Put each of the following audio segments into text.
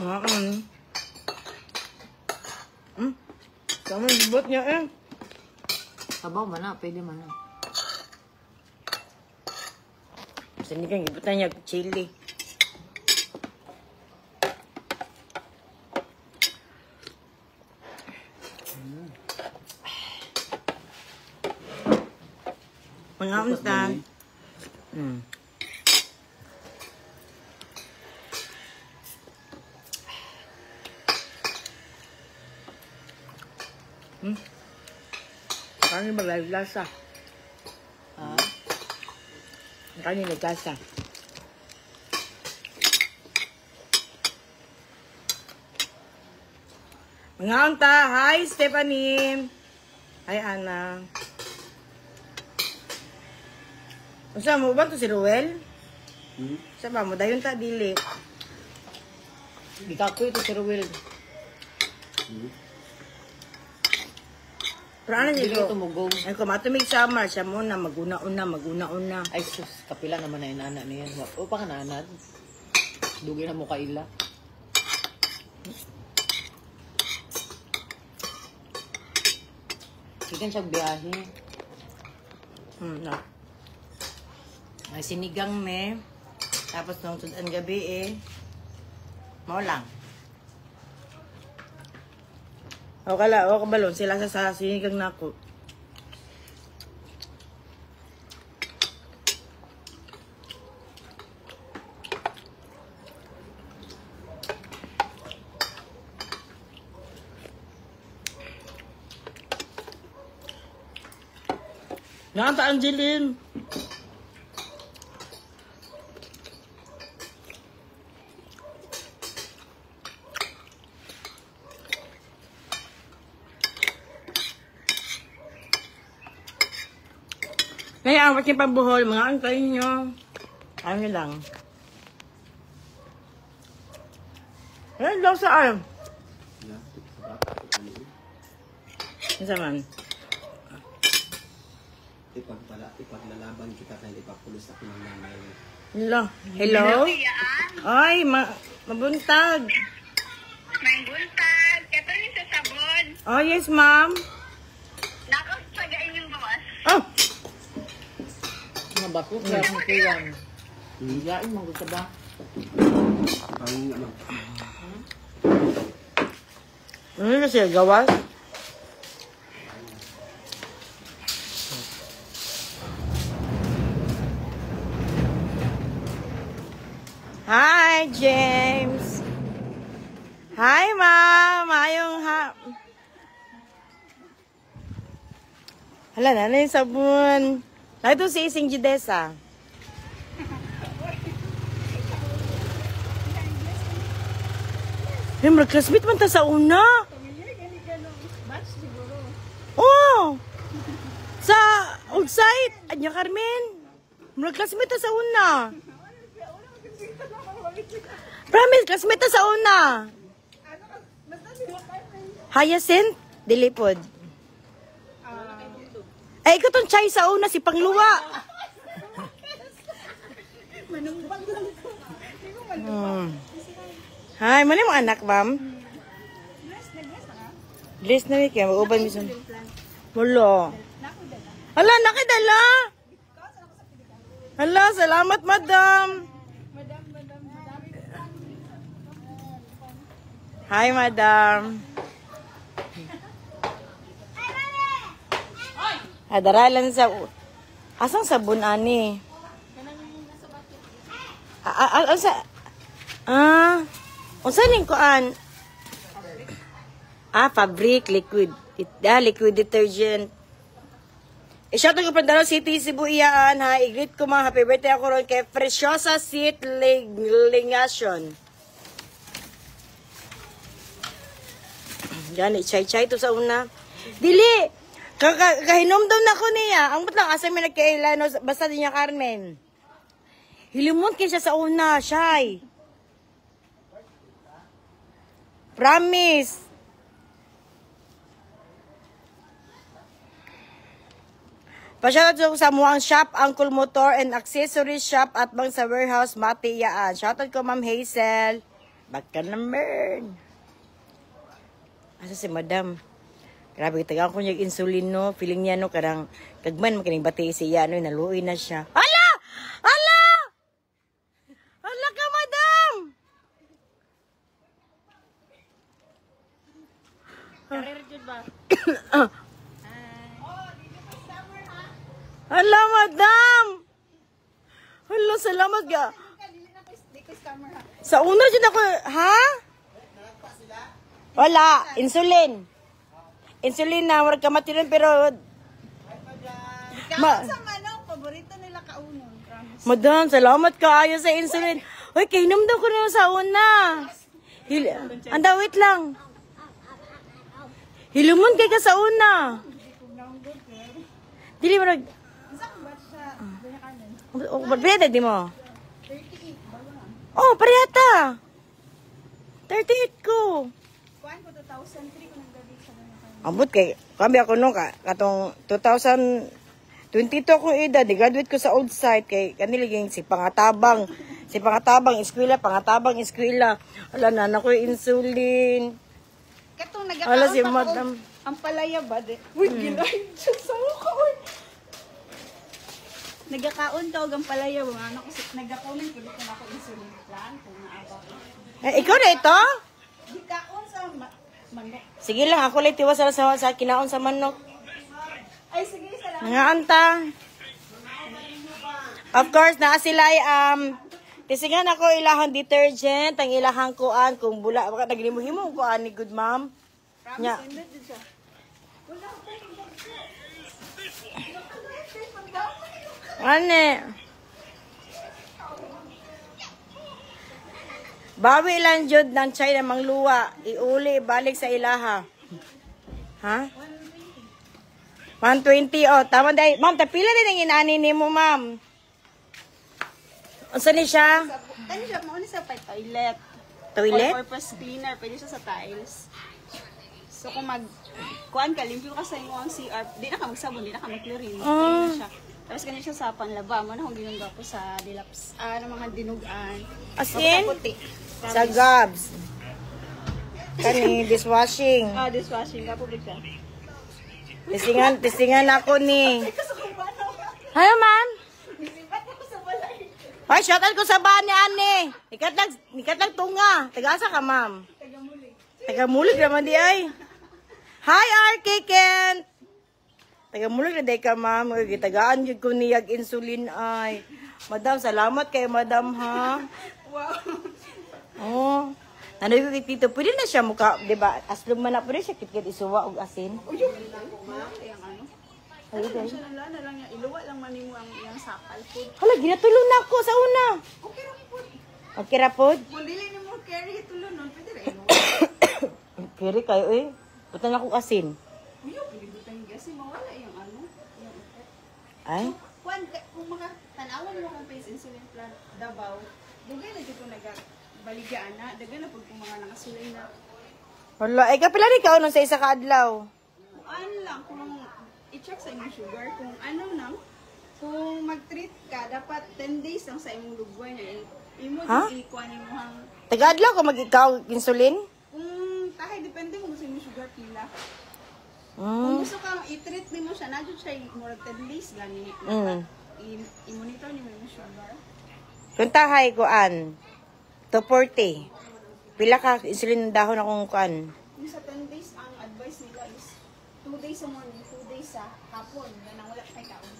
Tama yung bibot niya eh. Sabaw man na, pwede man na. Basta hindi kang gibutan niya chili. Pangamtan. Kani ba lasa? Ha? Kani nagkasa. Pangamta, hi Stephanie. Hi Ana. Usa mo ba to si Ruel? Sa ba mo dayon ta dili. Di ka ko ito si Ruel. Pero ano Hindi niyo? ko tumugong. Ay ko matumig summer siya mo na maguna-una. Ay sus, kapila naman na inana niya. O pa ka naanad. Dugi na mo kaila. Ikan siya biyahe. No. Ay sinigang me. Tapos nung sudan gabi eh. Mao lang. O kabalon sila sa sinigang nako. Nanta Angeline. Kaya awat yung pambuhol, mga antayin nyo. Ano lang. Ano daw saan? Isa man. Ipaglalaban kita na hindi pa pulis ako ng nanay. Hello? Hello? Ay, mabuntag. May buntag. Kato ni sa sabon. Oh, yes, ma'am. Nakos pagain yung bawas. Oh! Mga bako, kaya kong kiyang. Higain mo gusto ba? Ang ano? Ano na siya, gawas? Hi, James. Hi, ma'am. Ayong ha... Hala na yung sabon. Ito si Ising Judesa. Ay, mag-classmate man ta sa una. Oh! Sa outside. Anya, Carmen. Mag-classmate ta sa una. Promise, classmate ta sa una. Hyacinth? Dilipod. Ay, ikaw tong chay sa una, si Pangluwa. Hi, mali mo anak, ma'am? Bless na wiki, mag-uban mo sa... Wala. Hala, nakidala. Hala, salamat, madam. Hi, madam. Daralan sa... Asang sabon, ani? Unsa ning kuan? Fabric, liquid. Liquid detergent. I-shout ko pa Davao City, Cebu iyaan, ha. I-greet ko mga happy birthday ako ron kay Preciosa Seat Lingasyon. Yan, i-chay-chay to sa una. Dili! Kahinomdom na ko niya. Ang batlang asa may nagkailano, basta din niya Carmen. Hilimon kayo siya sa una, shy. Promise. Pasyoutout sa muang shop, Uncle Motor and Accessories Shop at bang sa warehouse, Matiyaan. Shoutout ko, Ma'am Hazel. Baka number. Asa si madam? Grabe, tagaan ko niya insulin, no? Feeling niya, no? Karang, kagman, makinig bati siya, no? Naluoy na siya. Hala! Hala! Hala ka, madam! Hala, madam! Hala, salamat ka. Sa una dyan ako, ha? Wala, insulin. Insulin na, warag ka matirin, pero... Sa manok, paborito nila kaunon. Promise. Madam, salamat ka ayo sa insulin. Uy, kainom daw ko na sa una. Anda, wait lang. Hilumon kay ka sa una. Dili mo nag... Oh, barbreda di mo? 38. Oh, parehata. 38 ko. Kuhaan ko 2003 ko nagdadig sa ganyan. Ambot kay, kami ako nung katong 2022 akong edad, graduate ko sa old site kay kaniliging si pangatabang eskwela. Wala na ko insulin. Katong Wala si nagakaon madam. ang palaya ba de? Uy, ginahin siya sa mukha. Uy. Nagakaon ka og ang palaya ba? Ano kasi nagakaonin ko dito na ako insulin plan kung naaba ko. Ikaw na ito? Gikaon sa manok. Sige lang, ako lang tiwas sa kinaon sa manok. Ay, sige, salamat. Nga anta. Of course, naa sila tisingan ako ilahang detergent, ang ilahang kuan, kung bula, baka naglimuhimo kuan ni good ma'am. Promise, Nya. ended din siya. Wala ko. Ane. Bawi lang jud ng China mangluwa, iuli balik sa ilaha. Ha? 120 oh, tama dai. Ma'am, tapila din ang inani nimo, ma'am. Unsa ni siya? Kani siya mo ni sa toilet. Toilet? All-purpose cleaner, pwede siya sa tiles. So kung kuan ka, limpyo ka sa imong CR, di na ka magsabon, di na ka mag-chlorine. Clean siya. Tapos ganyan siya sa panlaba mo na kung ginungga ko sa dilaps, mga dinugan. As in? Puti. Sa gobs. Kani dishwashing. Dishwashing ka public siya. Testingan ako ni. Hello, ma'am. Nisipat ako sa balay. Ay, shoutout ko sa bahan ni Ane. Nikat lang tunga. Taga-asa ka, ma'am? Tagamulig. Taga-mulig naman di ay. Hi, RK Kent. Taga-mulig na day ka, ma'am. Tagaan yun ko niyag insulin ay. Madam, salamat kay madam, ha? Wow. Oh. Ano yung tito? Pwede na siya mukha, di ba? Aslum man na, pwede siya kitkit isuwa o asin. Uyok. Yang ano? Ay, Kung siya nala na lang niya, iluwa lang manimo ang iyang sakal food. hala, ginatulong na ako sa una. Okay ra po. Okay ra pod? Kung dili ni mo carry tulo nun, pwede ra iluwa. Kiri kayo eh. Butang ako asin. Uyok, hindi butang kasi mawala yung ano. Yung Ay? kung tanawan mo kung face insulin plant Davao, dugay na dito nagabaligyan na, dagan na pag kung mga nakasulay na. Wala, eh kapila ni ka sa isa ka adlaw. Kung ano lang, kung i-check sa imong sugar, kung ano lang, kung mag-treat ka, dapat 10 days lang sa imong lugway na imo Ha? ikuan mo hang Taga adlaw ko mag-ikaw insulin? kung tahay depende mo sa imong sugar pila. Kung gusto kang i-treat nimo siya, na siya more 10 days gani. I-monitor nimo yung sugar. Kung tahay ko an, 240. Pila ka insulin ng dahon akong kuan. Yung sa 10 days, ang advice nila is 2 days sa morning, 2 days sa hapon. Ganang wala kay kaon.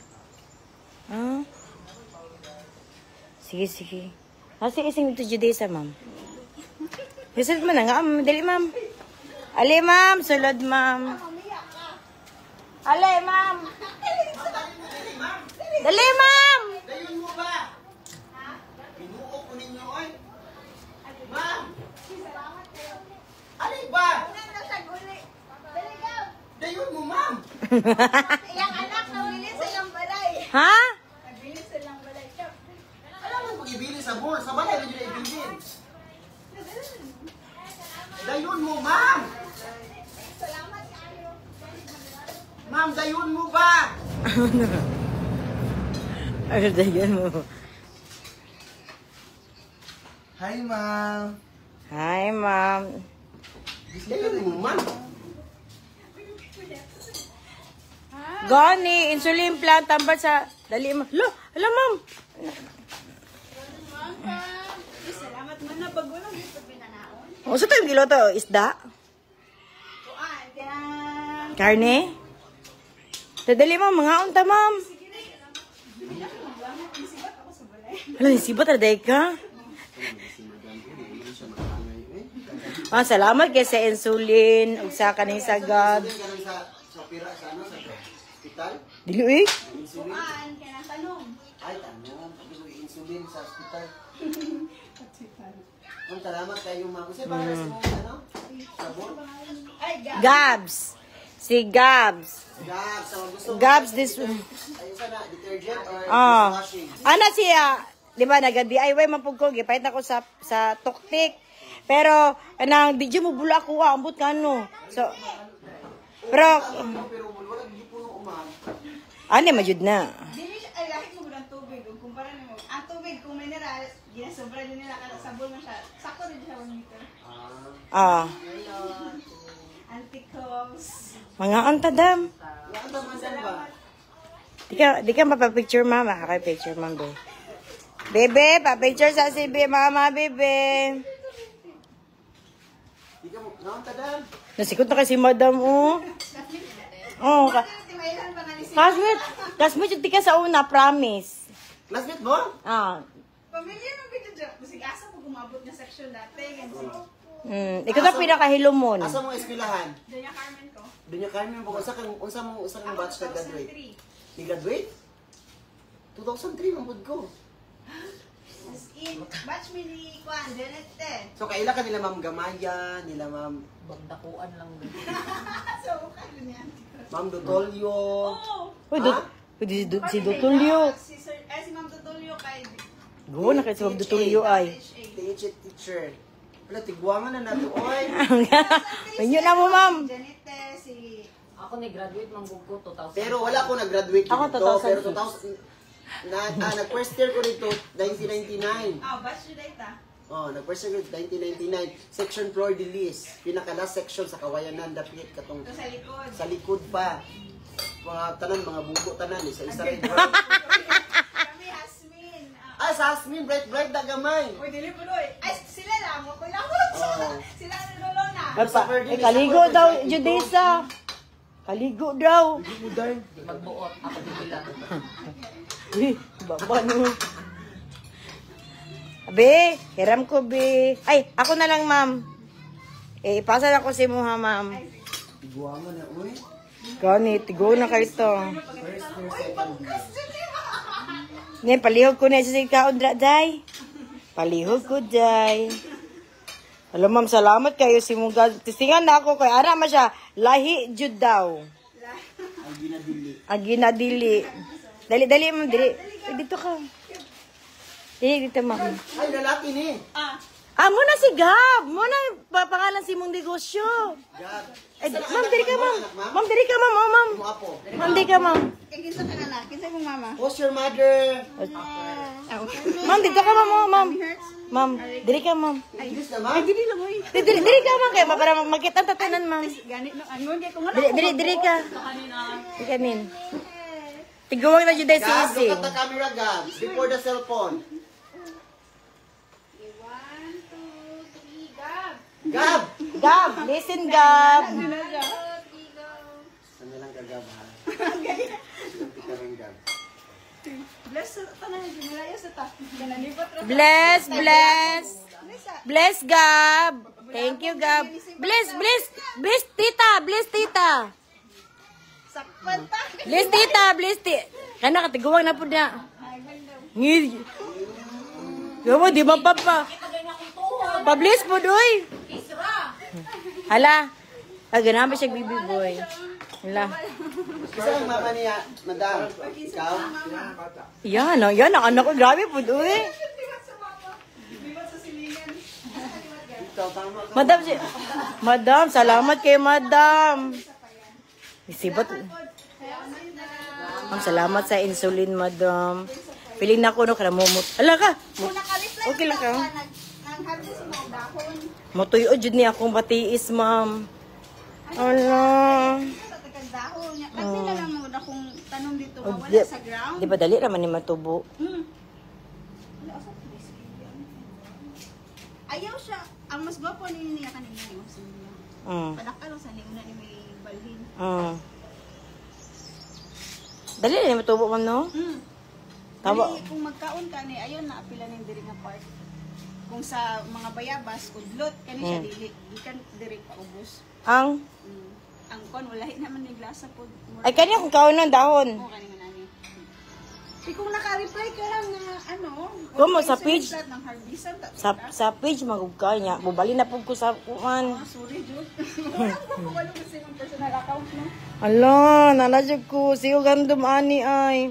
Ah. Sige, sige. Sige, ising ito judesa, ma'am. Isang man nga, dali, ma'am. Ali, ma'am. Sulod, ma'am. Ali, ma'am. Dali, ma'am. Dayon mo ba? Pinuo ko ninyo, oy. Ma'am! Alin ba? Dayon mo, ma'am! Iyang anak, nabilis sa iyang balay. Ha? Nabilis sa iyang balay. Alam mo pag-ibili sa mall, sa balay rin yun ibili. Dayon mo, ma'am! Ma'am, dayon mo ba? Ano na yan mo? Hi, ma'am. Hi, ma'am. Kaya mo man. Gani, insulin plant, tambar sa... Dali, ma'am. Hala, ma'am. Salamat man na pag walang gusto pinanaon. O, sa tayo giloto? Isda? Kuan, kaya... Karne? Dali, ma'am. Mga unta, ma'am. Hala, nisibat na dahi ka? Ah, salamat kay sa insulin. Ug sa kaning sagad. Sa pira, sa ano, sa hospital. Dili, eh. Insulin. Kuan, kaya nang tanong. Ay, tanong. Insulin sa hospital. Ang salamat kayo, ma'am. Kasi para sa mga, ano? Sabon. Ay, Gabs. Si Gabs. Gabs, sa gusto mo. Gabs this one. Ayun sana, detergent or Ah. dishwashing. Ana siya, di ba, nag-DIY man pug ko, gipahit ako sa tuktik. Pero anang di mo bula ko ambot kano. So pero Pero wala hindi puno umam. ani majud na. dili siya, ay lahit mo ng tubig. Kung kumpara nimo, ang tubig kung mineral, ginasobra din nila kada sabon mo siya. Sakto rin siya 1 liter. Ah, Anticoms. mga antadam. Wala ka man ba? Di ka mapapicture mama, kay picture ma'am be. Bebe, pa-picture sa si mama, bebe. Di ka mo, naon tadam. Nasikot na kasi madam, oh. Oh, Timailan pa nga ni si classmate yung tika sa una, promise. Classmate mo? Ah, pamilya mo video dyan. Kasi asa po gumabot na section dati. Ganun. ikaw na pinakahilumon. Asa mo eskwelahan? Doña Carmen ko. Dunya Carmen mo unsa kang batch ka graduate? 2003. Ni graduate? 2003 man pud ko. As in, batch me ni Kwan, Janet te. So kaila ka nila Ma'am Gamaya, nila Ma'am Bagdakuan lang. So, kaya niya. Ma'am Dotolio. Oh! Uy, si Dutulio. Si Ma'am Tutulio kay... Go na kayo sa Dutulio ay. Teacher. Wala tigwangan na nato oy. Ayun na mo, ma'am. Si Janet te, si... Ako ni graduate man gud ko 2000. Pero wala ko nag-graduate Ako, dito, 2006. pero 2000 nag-first year ko dito 1999. Oh, batch ni data. Oh, nag-first year ko 1999. Section floor de lis. Pinaka-last section sa Kawayanan dapit katong Ito sa likod. sa likod pa. Mga tanan, mga bugo tanan, isa-isa rin. Kami, Hasmin. Ah, sa Asmin, bright na gamay. Uy, dili po doy. Ay, sila lang. Ako lang. Oo. Sila na lolo na. Kaligo daw, Judesa. Kaligo daw. Magbuot ako bibilang. Uy, baba no. Be, hiram ko, be. Ay, ako na lang, ma'am. Ipasa ako si Muha, ma'am. Iguangan na, uy. Ganit, tigo na kayo to. First year, second year. Ngayon, palihog ko na isa si kaon, day. Palihog ko, day. Alam, ma'am, salamat kayo si Muga. Tistingan na ako kay Ara ma siya. Lahi, jud daw. Ang ginadili. Ang ginadili. Dali, ma'am, dali. Ay, dito ka. Dito, ma'am. Ay, lalaki ni. Muna si Gab. Muna pangalan si mong negosyo. Gab. Ay, ma'am, dali ka, ma'am. Ma'am, dali ka, ma'am. Oh, ma'am. Mo apo. Ma'am, dali ka, ma'am. Kinsa ka na? Kinsa mong mama? Who's your mother? Ma'am, dito ka, ma'am. Oh, ma'am. Ma'am, dali ka, ma'am. English naman? Dili lang oy. Dili ka, ma'am. Kaya para makita ang tatanan, ma'am. Ganit no angon kay ko nga. Dili ka. Dili ka, nin. Tiguwag na juday si Gab, Isi. look at the camera, Gab. Before the cell phone. 1, 2, 3, Gab. Gab! Gab, listen, Gab. Ano lang ka, Gab, ha? Silapit ka rin, Gab. Bless sa tanan ni Malaya sa ta. Ganalibot ra. Bless, bless. Bless, Gab. Thank you, Gab. Bless, tita. Bless, tita. Sakpan ta. Bless, tita. Bless, tita. Ano, katiguwag na po na. Ngid. Gawa, di ba pa? Pa-bless po, doy. Hala. Ganami siya, bibi boy. Hala. Isa ang mama niya, madam. Ikaw? Yan, ang anak ko. Grabe po, doy. Liwat sa mama. Liwat sa silingan. Ikaw, tama ka. Madam, salamat kay madam. Isibat. Ma'am, salamat sa insulin, madam. Piling na ko, no, karamumot. Hala ka. Kung nakalip lang Okay lang ka. nang harvest mo dahon. Matuyo jud ni akong batiis, ma'am. Ala. Sa dahon niya. Kasi na lang mo akong tanong dito, Oh, wala sa ground. Di ba dali raman ni matubo? Wala, asa ko biscuit yan. Ayaw siya. Ang mas gwapo ni niya kanina yung siya. Padakalo sa liuna ni may balhin. Dali na ni matubo, ma'am, no? Tama. Dali, kung magkaon ka ni, ayun na apila ng diri nga part. Kung sa mga bayabas, udlot, kani siya dili. Ikan diri pa ubos. Ang? Ang kon, wala naman ni glasa po. Ay, kanya kung kaon ng dahon. Oo, kanina nani. Kung naka-reply ka lang na ano, Kumo, sa page. ng harbisan, Sa page, magugka niya. Bubali na po ko sa kuman. sorry, Jude. Wala kasi yung personal account mo. Ala, naladyag ko. Siyo gandom ani ay.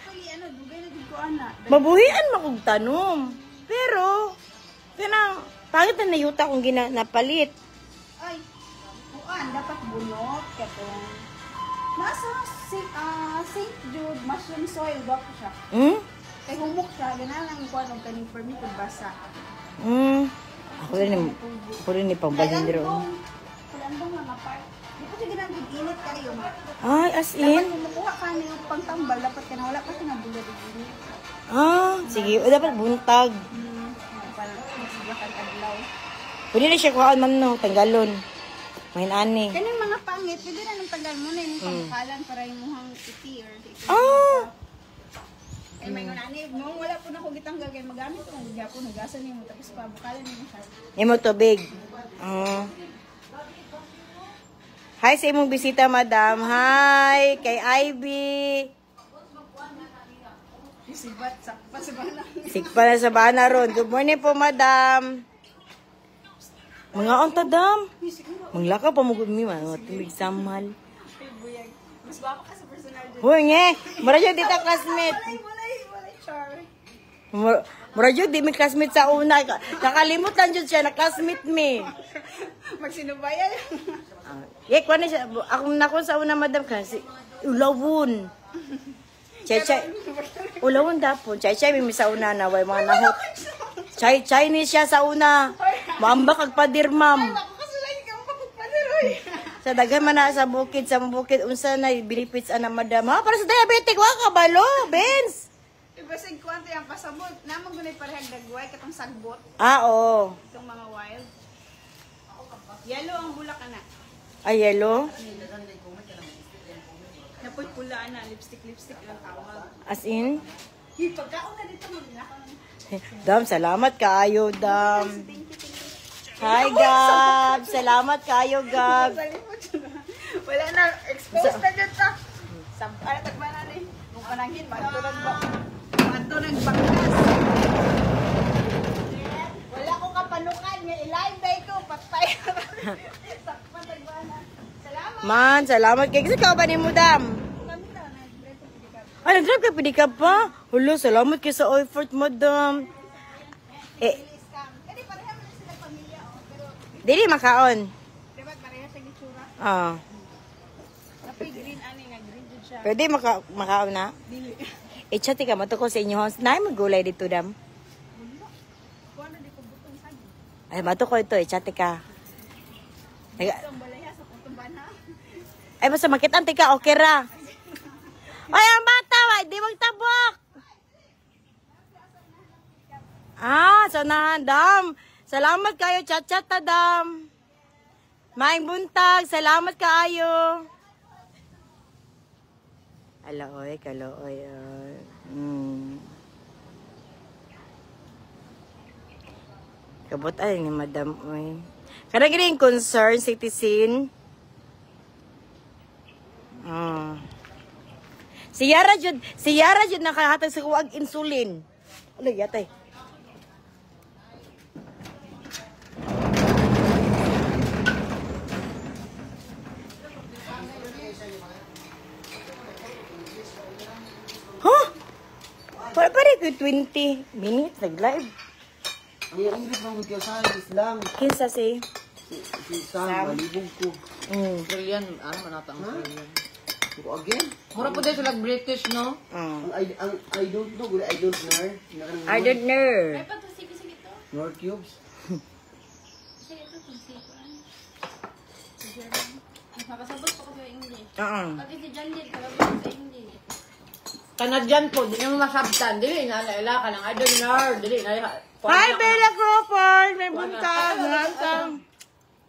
Ako, ano, dugay na dito, ana. Mabuhian makog tanom. Pero, kanang, pangit na nayuta kung napalit. Ay, kuan, dapat bunot, katong, nasa St. Jude mushroom soil, gwapo siya. Kay humok siya, ganahan lang yung kuan, kaning permitted basa. Ako rin ni pambalhin dito. Kalandong mga part. Di ko siya ginang init kayo. Ay, as Dapat in? kung makuha ka niyo pangtambal, dapat ka na wala pa siya nabulad ng init. Sige. O, dapat buntag. Parang masiglakan adlaw. Pwede na siya kuhaan, ma'am, no? Tanggalon. Mahin ani. Kaning mga pangit, pwede na nang tanggal mo na yung pangkalan para yung muhang iti or iti. Ay, may ngunani, nung wala po na ko gitanggal, kaya magamit ko, hindi po nagasan niyo, tapos pa, bukalan niyo siya. Imo tubig. Hi sa imong bisita, madam. Hi, kay Ivy. Sibat, sakpa sa bana. Sigpa na sa bana ron. Good morning po, madam. Mga onta, dam. Manglakaw pa mo gud mi, mga tumig samal. Mas baka ka sa personal dyan. Hoy, nge. Mura dyan dito, classmate. Walay, char. Mura dyan, di mi classmate sa una. Nakalimot lang dyan siya, na classmate mi. Magsinubayan. Yek, wala siya. Akong nakon sa una, madam, kasi ulawon. Chay-chay. Ulawon dapon. Chay-chay, may sa una na, way mga nahot. Chay-chay ni siya sa una. Maamba kag padir, ma'am. Ako kasulay ka, mapagpaniroy. Sa daghan man na sa bukid, unsa na benefits ana madam. Ha, para sa diabetic wa ka balo, Benz. Ibasig kwante ang pasabot. Namang gunay parehag dagway katong sagbot. Oo. Itong mga wild. Yellow ang bulak ana. Ay, yellow. Napoy pula ana, lipstick lang tawag. As in? Pagkaon na dito mo nila. Dam, salamat kaayo, dam. Hi, Gab. Salamat kaayo, Gab. Wala na, exposed na dyan ta. Ano tagba na rin? Kung panangin, mato nagbangkas. Wala ko kapanukan, nga i-live day ko, patay. Sakpan tagba na. Salamat. Man, salamat kay kasi ka ba ni mo, dam? Kami na, nag-drive ko pili ka. Ay, nag-drive ka, pwede ka pa? Hulo, salamat kay sa effort, madam. Scam. Kasi pareha mo sila pamilya, pero Dili makaon. diba pareha sa gitsura? Napoy green ani nga, green dyan siya. Pwede makaon na? Dili. Chati ka, matuko sa inyo. Naay magulay dito, dam. Kung ano di ko butong sagi. Ay, matuko ito, chati ka. Ang balaya sa kutumban ha. Ay, basta makitante ka, okay ra. Ay, ang bata, di magtabok. Sanahan, dam. Salamat kayo, chat-chat ta, dam. Maing buntag, salamat kayo. Alaoy, kalooy. Kabot ay ni madam, oy. Karang gini yung concern, citizen. Si Yara jud nakahatag sa kuwag insulin. Ano yatay? Huh? Para ko 20 minutes nag-live. Ang English bang video sa Islam? Kinsa si? Si Sam, malibog ko. Australian, ano manata ang Australian? Ko again? Mura po din sila British, no? Ang I don't know, I don't know. I don't know. Nor cubes. Nakasabot ko sa English. Oo. Pati si John din, kalabot sa English. Kanadyan po, di naman masabtan. Dili, nalaila ka ng idol nerd. Dili, nalaila. Hi, Bella Crawford! May buntag! Nantang!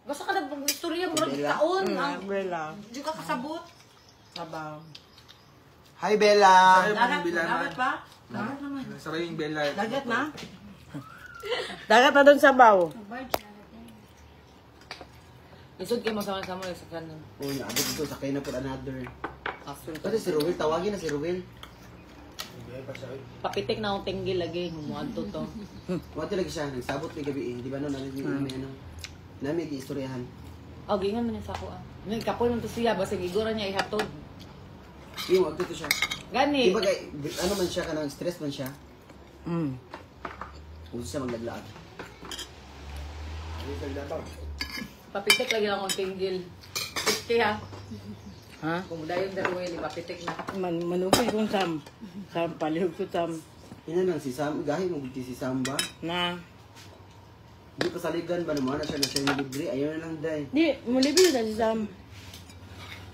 Basta ka na pag-istorya mo rin taon. Bella. Di ka kasabot. Sabaw. Hi, Bella! Dagat pa? Dagat naman. Saray yung Bella. Dagat na? Dagat na doon sa baw. Isod kayo masama-sama sa kanan. Oh, naabot ito. Sakay na po another. Asul. Kasi si Ruel, tawagin na si Ruel. Papitik na akong tinggil lagi. Humuad to to. Wati lagi siya, nagsabot may gabi eh. Di ba no, namin i-istoryahan. Oh, gingan mo na sa ako ah. Ngayon, kapoy mo to siya. Basta igura niya ihatod. Yung wag to siya. Gani. Di ba kay, ano man siya, kanang stress man siya. Kung siya maglaglaan. Papitik lagi lang akong tinggil. Pitik ha. Ha? Kung dayon daruel, papitik na. Manugay kung Sam. Sam, palihog ko Sam. Ina lang si Sam, gahi mo giti si Sam ba? Na. Di pa saligan ba naman na siya yung libre? Ayaw na lang day. Di, mulibi na si Sam.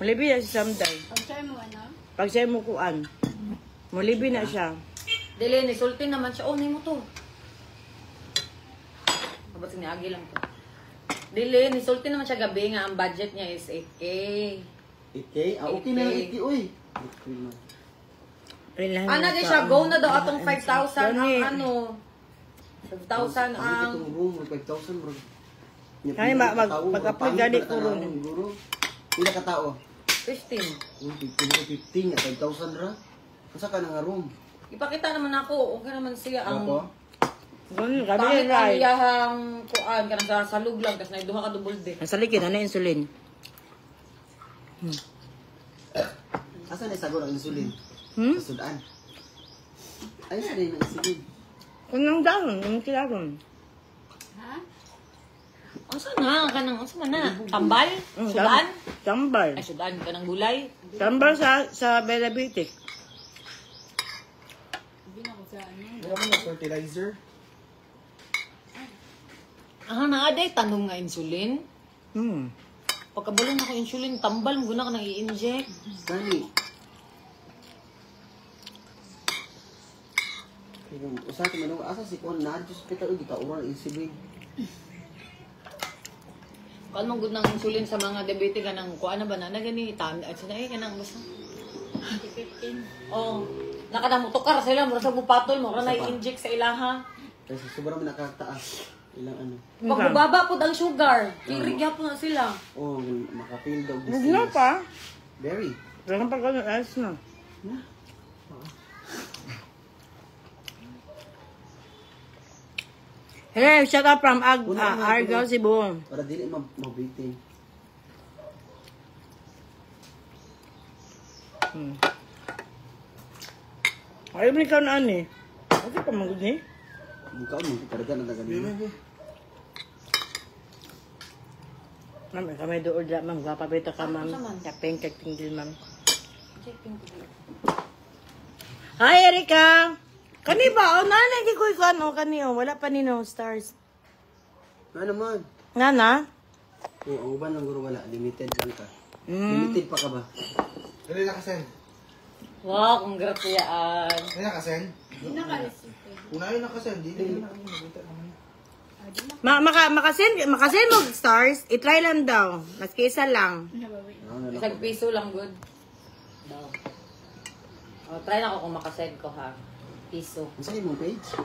Mulibi na si Sam day. Pag-try mo, ano? Pag siya mo kuan. Mulibi na siya. Dili, nisulti naman siya. Oh, mo to. Dapat siniagi lang to. Dili, nisulti naman siya gabi nga. Ang budget niya is 8K. Okay? Ah, okay na lang 80, uy. Ana di siya, go na daw atong 5,000 ang Gani. ano. 5,000 ang... Itong room, 5,000 bro. Kaya mag-apply gani ko ron. Pila ka tao? 15. 15 at 5,000 ra. Kasa ka na nga room? Ipakita naman ako. Okay naman siya ang... Opo. Ganun, gabi Pangit yan ang right. iyahang kuan. Kanang sa salug lang. Kasi nagduha ka double day. Nasa likid, ano insulin? Asa na isago ang insulin? Sa Sudan. Ay, sa na yung insulin. Kung nang down, yung kilagon. Asa na? Kanang, asa man na? Tambal? Sudan? Tambal. Ay, Sudan. Kanang gulay? Tambal sa Belabitic. Wala mo na fertilizer? Ah, naaday. Tanong nga insulin. Pagkabalong ako insulin, tambal. Muna ka nang i-inject. Gani. Usa ka man asa si Kuan na just hospital kita oral insulin. Kuan mong good ng insulin sa mga diabetic ka ng kuan na ba na gani tan at sa ka nang basta. 15. Oh, nakadamutukar sila mura sa bupatol mo ra na i-inject sa ilaha. Kasi sobrang nakataas. Ilang ano. Pag bubaba po ang sugar, kirigya po na sila. Oh, makapil daw Huwag na pa. Very. Ganun pa ganun, ayos na. Hey, shout out from Argao, Cebu. Para dili mabitin. Ayaw mo ikaw na ani. Okay pa magod ni. Buka mo karga na ganun. Ma'am, kami doon dyan, ma'am. Gapapita ka, ma'am. Kapeng, katingil, ma'am. Hi, Erika! Kani ba? O, nanay, di ko ikaw, ano, kani, o. Wala pa nino, stars. Ano naman? Nana? Oo, ang uban lang guro wala. Limited lang ka. Limited pa ka ba? Dali na kasen. Wow, congrats yaan. Dali na kasen. Hindi naka-recipe. Unahin na kasen. Dili na nakita naman. Makasin mo, stars. I-try lang daw. Maski isa lang. Isang piso lang good. Daw. Oh, try na ako kung makasend ko ha. Piso. Ang sa'yo mong page?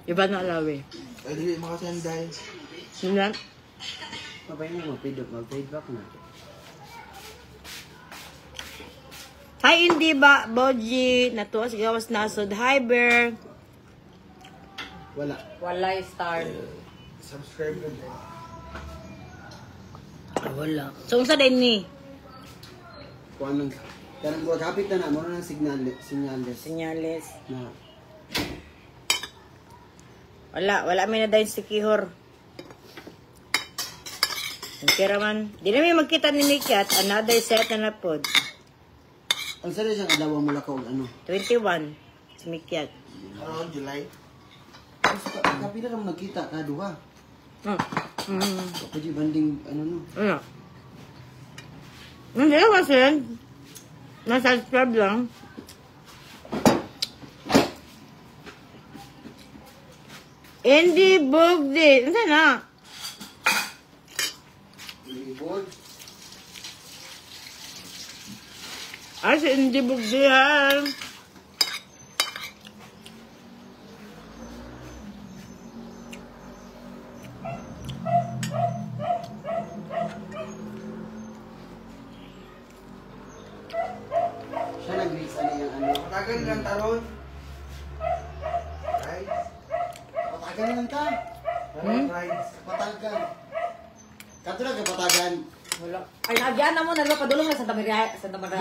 Iba na alawi. Ay, dili makasen dahil. Yun Mabay na mag-page back na. Hi, hindi ba, Boji? Natuwa si Gawas Nasod. Hi, Bear. Wala. Walay star. Subscribe lang. Wala. So, unsa din ni? Kung anong... Karang ko, kapit na na. Muna ng sinyales. Senyales. Na. Wala may na dahil si Kihor. Kira man. Di na may magkita ni Nikki at another set na pod. Ang sarili siyang adawang mula ka o ano? 21. Si Mikyat. Around July. Kapit na naman nagkita. Kaduha. Pwede banding, ano no? Ano? Hindi kasi. Nasa-subscribe lang. Hindi bugdi. Hindi na. Libon. Ay, si hindi bugdi ha. Siya nag-mix ano yung ano. Matagal ng taron. Rice. Patagan lang ka. Taron rice. Patagan. Katulad ka patagan. Wala. Ay, nagyan na mo, nagpapadulong na Santa Maria.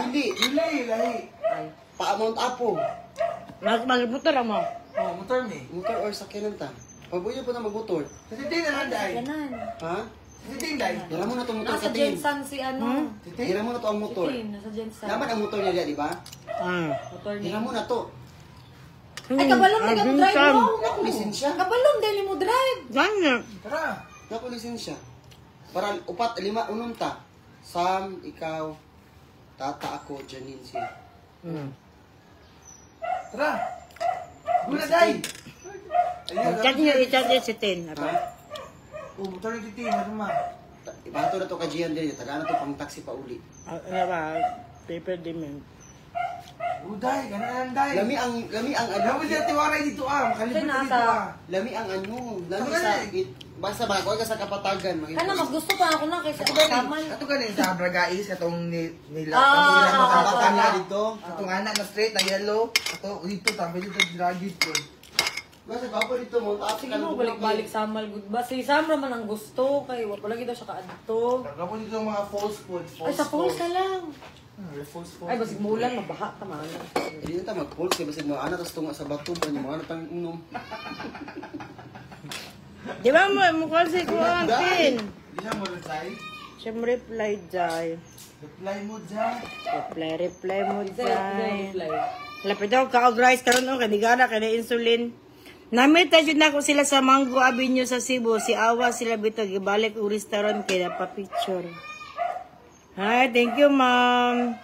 Hindi. Lahi. Ay. Pa-amount apo. Magmotor mo. Oh, motor ni. Motor or sakyanan ta. Pabuyo po na mag-motor. Kasi din na lang dahil. Yanan. Ha? Kasi din dahil. Hira mo na itong motor Nasa ka, Tin. Jensan si ano. Hira mo na ito ang motor. Si Tin, nasa Jensan. Dapat ang motor niya, di ba? Motor Hira niya. mo na to. Ay, kabalong di ka mo drive mo. Naku, lisensya. Kabalong dili mo drive. Ganya. Tara. Naku, lisensya. Para upat, lima, ununta. Sam, ikaw, tata ako, Janine siya. Tara. Gula dahil. I-chat niyo si Tin. Ha? Oh, motor ni Titi. Ano ma? Ibato na to ka Gian din. Taga na to pang taxi pa uli. Ano ba? Paper demand. Oh, dahil. Ganun lang dahil. Lami ang ano. Alam mo siya tiwaray dito Makalimutan Sino dito ata? Lami ang ano. Lami Ano sa, ka basta ba, kung ka sa kapatagan. Kana mas gusto pa ako na kaysa kaman. Ito ganin sa Bragais. Itong nila. Ah, Ang Kapatagan na na dito. Itong anak na straight na yellow. Ito dito. Tabi dito. Drag dito. Basta gwapo dito mo. Taas Sige mo, balik-balik sa Amal good ba? Si Sam naman ang gusto. Kay wala daw siya kaadto. Tapos dito yung mga false food. Ay, sa pools na lang. False food. Ay, basig mulan, mabaha, tama na. Hindi na tayo mag-pulse. Kaya basta mga anak, tapos tunga sa bato. Ano mo, ano pang unom. Di ba mo? Mukha si Kuan Tin. Di siya mo reply. Siya mo reply Jai. Reply mo dyan. Reply mo Say, Jai. reply. Lapit ako ka-ogrize karon o kanigana kay na insulin. Namita jud nako sila sa Mango Avenue sa Cebu. Si Awa sila bito gibalik og restaurant kay napapicture. Hi, thank you, ma'am.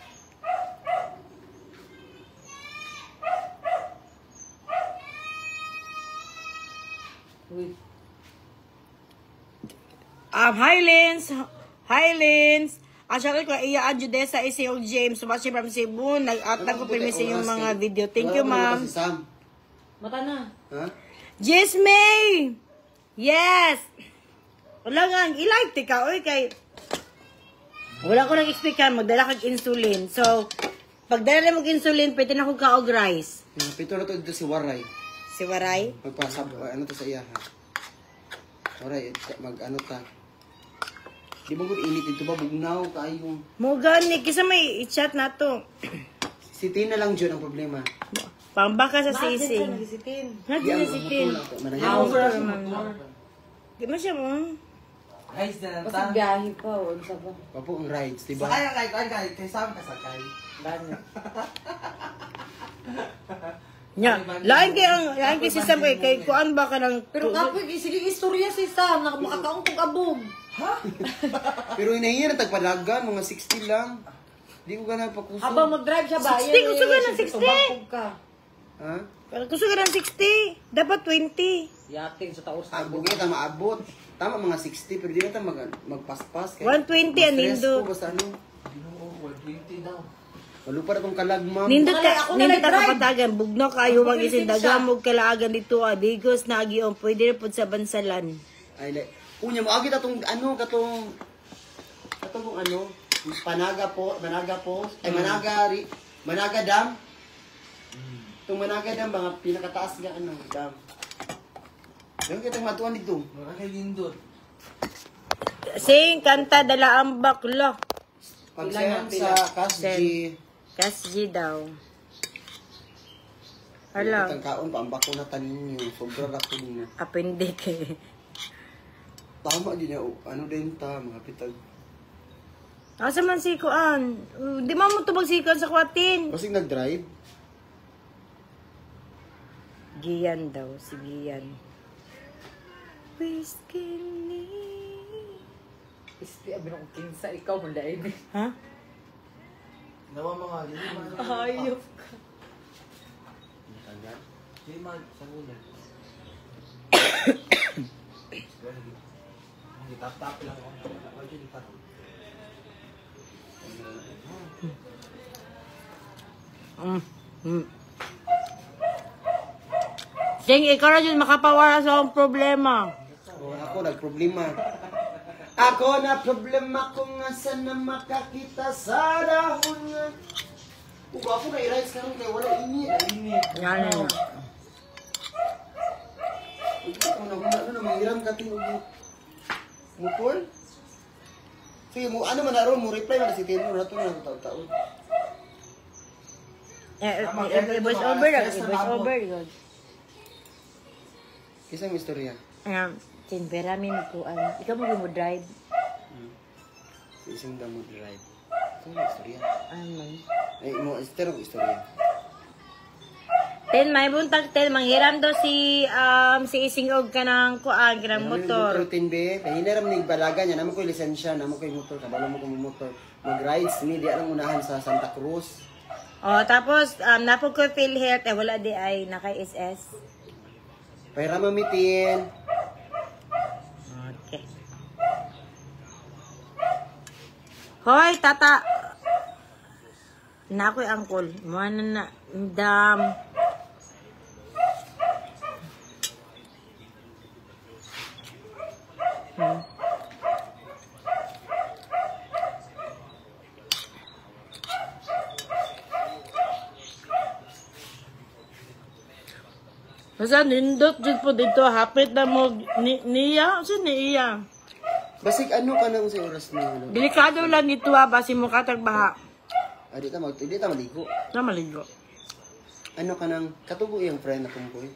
Uy. Hi, Lins. Hi, Lins. Asya ko iya adyo sa isiyog James. Sumasya from Cebu. Nag-atang ko permisi yung mga video. Thank you, ma'am. Si Sam. Mata na. Ha? Jismay! Yes! Wala nga, i-like tika, oy, kay... Wala ko nag-expect ka, magdala kag insulin. So, pagdala mo insulin, pwede na kong kaog rice. Pito na to dito si Waray. Si Waray? Magpasab, ano to sa iya ha? Waray, mag-ano ta. Di ba kung init ito ba, bugnaw kaayong... Mo gani, kisa may i-chat na to. Si Tina lang dyan ang problema. Pambaka sa sisi. Nagisitin. Nadi na si Tin. Di mo siya mo. Guys, na lang Kasi ta. biyahe pa, o sa ba? Papo ang rides, di ba? Sakay ang kay Sam kasakay. Dami. Nya, lain kay si Sam kay kuan ba ka ng... Pero kapoy, sige istorya si Sam, makakaong kong abog. Pero inahiya na tagpadagan, mga 60 lang. Di ko ka nagpakusog. Habang mag-drive siya ba? 60, gusto ka ng 60? Tumakog ka. Ha? Gusto ka ng 60. Dapat 20. Yating sa taos na Abog na maabot. Tama mga 60, pero di na tayo magpaspas. 120 ang nindo. Basta ano. Ginoo, 120 daw. Walo pa na tong kalag, ma'am. Nindot Ako ka, na nindot ka nag-drive. kapatagan. Bugno kayo, wag isin Siya. dagamog kalaagan dito. Bigos na agiyon. Pwede rin po sa bansalan. Ay, like, unya mo agit atong ano, katong ano, Managa po, ay Managa Dam. Itong Managa Dam, mga pinakataas nga ano, dam. Yung kitang matuan dito. Wala kay Lindot. Sing, kanta, dala ang bakla. Pag-send sa Kasji. Kasji daw. Hala. Hala, Itang kaon, paambako na tanin nyo. Sobra na po nyo. appendix eh. Tama din niya, ano din ta, mga pitag. Asa man si Kuan? Di man mo tubag si Kuan sa kwatin. Basig nag-drive. Gian daw, si Gian. Whiskey Isti, abi na kong kinsa, ikaw mo dahil. Ha? Nawa mga lima. Ayop. Lima sa muna. Tap-tap lang ako. Ako dyan iparang. Sing, ikaw na dyan makapawala sa akong problema. Oh, ako nagproblema. Ako na problema kung asan na makakita sa dahon nga. Kung ako na i-rice ka rin kaya wala init. Yan na. Ano na mahiram ka tingog mo call? Sige mo, ano man naroon mo, reply man na si Tino na ito na taon-taon. I-voice over lang. I-voice over. Kisang istorya. Tin, pera min ko. Ikaw mo drive. Sa isang damo drive. Ito na istorya. Ano? Ay, mo, istero ko istorya. Ten, may buntag, ten, manghiram daw si Ising og kanang kuan, kanang motor. Motor 10B, kaya hinaram ni balaga niya, naman ko yung lisensya, naman ko yung motor, kabalo mo ko yung motor. Mag-rides, ni di alang unahan sa Santa Cruz. Oh, tapos, napog ko PhilHealth, wala di ay, naka-SS. Pahira mamitin. Okay. Hoy, tata! Na ako'y angkol. Mana na, dam. Basta nindot dyan po dito, hapit na mo niya. Saan niya? Basig ano ka nang sa oras na ano? Delikado lang ito basi mo katag baha. Di ta maligo. Na maligo. Ano ka nang, katubo yung friend na kumpoy.